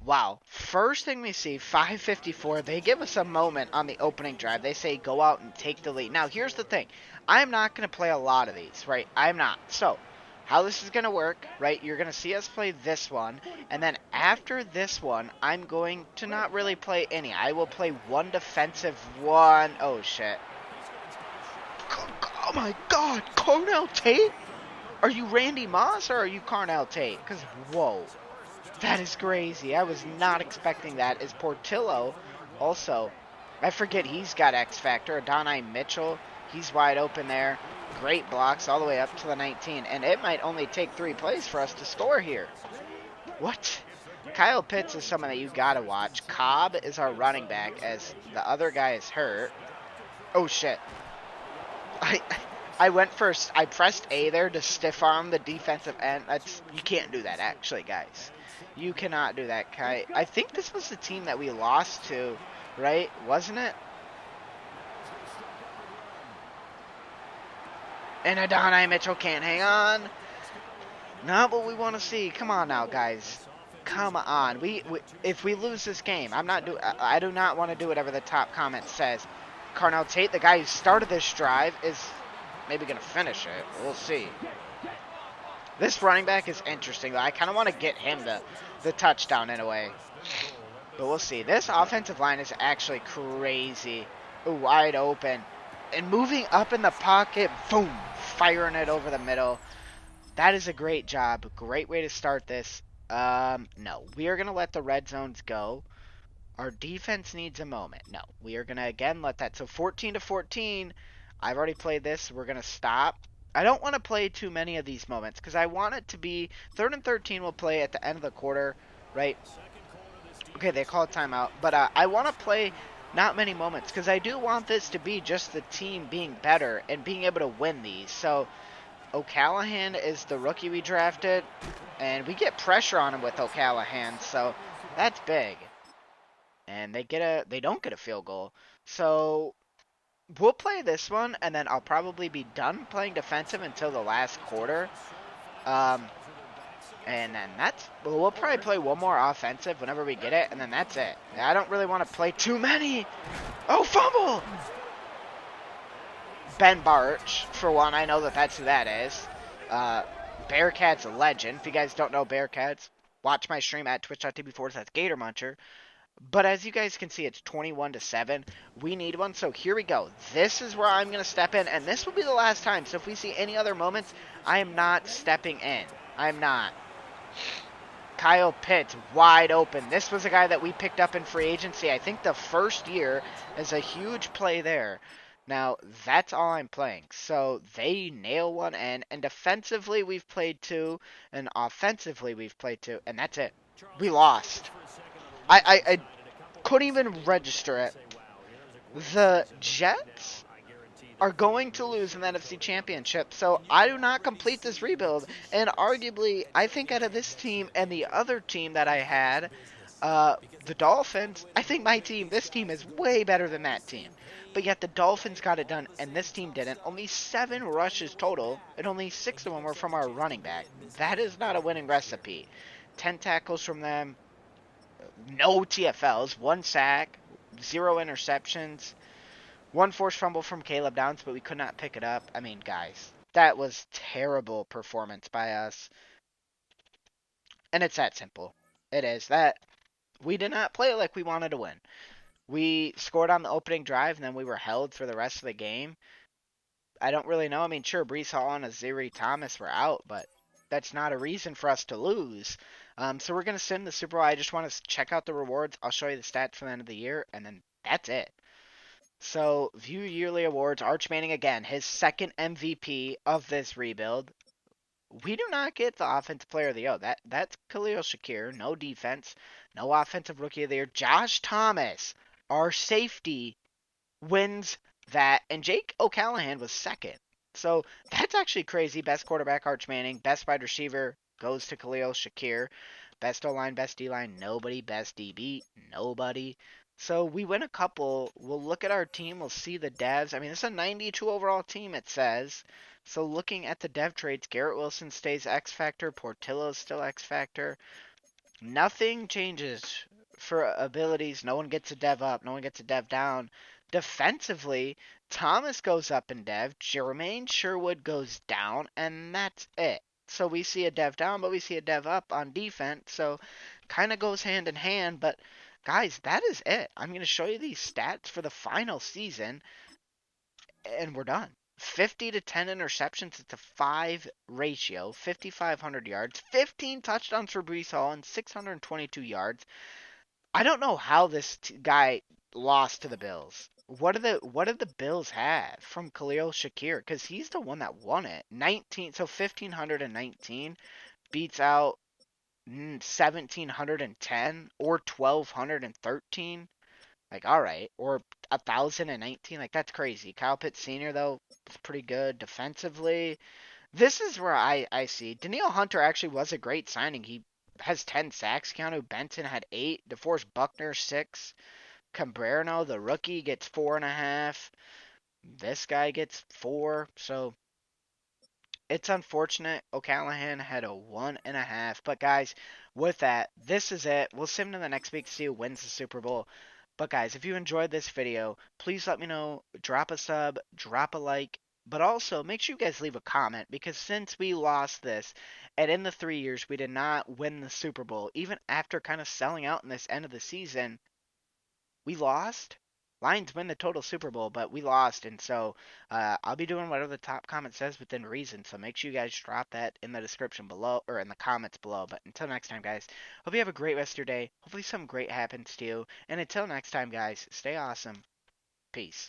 Wow. First thing we see, 5:54, they give us a moment on the opening drive. They say go out and take the lead. Now, here's the thing. I'm not going to play a lot of these, right? I'm not. So, how this is going to work, right? You're going to see us play this one, and then after this one, I'm going to not really play any. I will play one defensive one. Oh, shit. Oh, my God. Carnell Tate? Are you Randy Moss or are you Carnell Tate? Because, whoa, that is crazy. I was not expecting that. Is Portillo also, I forget he's got X Factor. Adonai Mitchell, he's wide open there. Great blocks all the way up to the 19, and it might only take 3 plays for us to score here. What? Kyle Pitts is someone that you gotta watch. Cobb is our running back as the other guy is hurt. Oh shit. I I went first. I pressed A there to stiff arm the defensive end. You can't do that actually, guys. You cannot do that, Kai. I think this was the team that we lost to, right? Wasn't it? And Adonai Mitchell can't hang on. Not what we want to see. Come on now, guys. Come on. If we lose this game, I do not want to do whatever the top comment says. Carnell Tate, the guy who started this drive, is maybe going to finish it. We'll see. This running back is interesting, though. I kind of want to get him the touchdown in a way. But we'll see. This offensive line is actually crazy. Ooh, wide open. And moving up in the pocket, boom, firing it over the middle. That is a great job. Great way to start this. No, we are going to let the red zones go. Our defense needs a moment. No, we are going to, again, let that. So 14-14. I've already played this. We're going to stop. I don't want to play too many of these moments because I want it to be 3rd and 13 we'll play at the end of the quarter, right? Okay, they call a timeout. But I want to play not many moments because I do want this to be just the team being better and being able to win these. So O'Callahan is the rookie we drafted, and we get pressure on him with O'Callahan, so that's big. And they don't get a field goal. So we'll play this one, and then I'll probably be done playing defensive until the last quarter. And then we'll probably play one more offensive whenever we get it, and then that's it. I don't really want to play too many. Oh, fumble! Ben Barch, for one, I know that's who that is. Bearcats a legend. If you guys don't know Bearcats, watch my stream at twitch.tv/Gator Muncher. But as you guys can see, it's 21-7. We need one, so here we go. This is where I'm going to step in, and this will be the last time. So if we see any other moments, I am not stepping in. I'm not. Kyle Pitts, wide open. This was a guy that we picked up in free agency, I think the first year, is a huge play there. Now, that's all I'm playing. So they nail one in, and defensively we've played 2, and offensively we've played 2, and that's it. We lost. I couldn't even register it. The Jets are going to lose in the NFC Championship, so I do not complete this rebuild. And arguably, I think out of this team and the other team that I had, the Dolphins, I think this team is way better than that team. But yet the Dolphins got it done, and this team didn't. Only 7 rushes total, and only 6 of them were from our running back. That is not a winning recipe. 10 tackles from them. No TFLs, 1 sack, 0 interceptions, 1 forced fumble from Caleb Downs, but we could not pick it up. I mean, guys, that was terrible performance by us. And it's that simple. It is that we did not play like we wanted to win. We scored on the opening drive, and then we were held for the rest of the game. I don't really know. I mean, sure, Breece Hall and Aziri Thomas were out, but that's not a reason for us to lose. So we're going to send the Super Bowl. I just want to check out the rewards. I'll show you the stats for the end of the year, and then that's it. So, view yearly awards. Arch Manning, again, his 2nd MVP of this rebuild. We do not get the Offensive Player of the Year. That's Khalil Shakir. No defense. No Offensive Rookie of the Year. Josh Thomas, our safety, wins that. And Jake O'Callahan was 2nd. So, that's actually crazy. Best quarterback, Arch Manning. Best wide receiver goes to Khalil Shakir. Best O-line, best D-line, nobody. Best DB, nobody. So we win a couple. We'll look at our team. We'll see the devs. I mean, it's a 92 overall team, it says. So looking at the dev traits, Garrett Wilson stays X Factor. Portillo's still X Factor. Nothing changes for abilities. No one gets a dev up. No one gets a dev down. Defensively, Thomas goes up in dev. Jermaine Sherwood goes down. And that's it. So we see a dev down, but we see a dev up on defense. So kind of goes hand in hand. But guys, that is it. I'm going to show you these stats for the final season, and we're done. 50 to 10 interceptions. It's a 5 ratio. 5,500 yards. 15 touchdowns for Breece Hall and 622 yards. I don't know how this guy lost to the Bills. What did the Bills have from Khalil Shakir? Because he's the one that won it. 19, so 1,519 beats out 1,710 or 1,213. Like, all right, or 1,019. Like, that's crazy. Kyle Pitts Sr. though is pretty good defensively. This is where I see Danielle Hunter actually was a great signing. He has 10 sacks. Keanu Benton had 8. DeForest Buckner 6. Cambrano, the rookie, gets 4.5. This guy gets 4. So it's unfortunate O'Callahan had a 1.5. But guys, with that, this is it. We'll sim to the next week to see who wins the Super Bowl. But guys, if you enjoyed this video, please let me know. Drop a sub, drop a like, but also make sure you guys leave a comment, because since we lost this, and in the 3 years we did not win the Super Bowl, even after kind of selling out in this end of the season, we lost. Lions win the total Super Bowl, but we lost, and so I'll be doing whatever the top comment says within reason. So make sure you guys drop that in the description below or in the comments below. But until next time, guys, hope you have a great rest of your day. Hopefully, something great happens to you. And until next time, guys, stay awesome. Peace.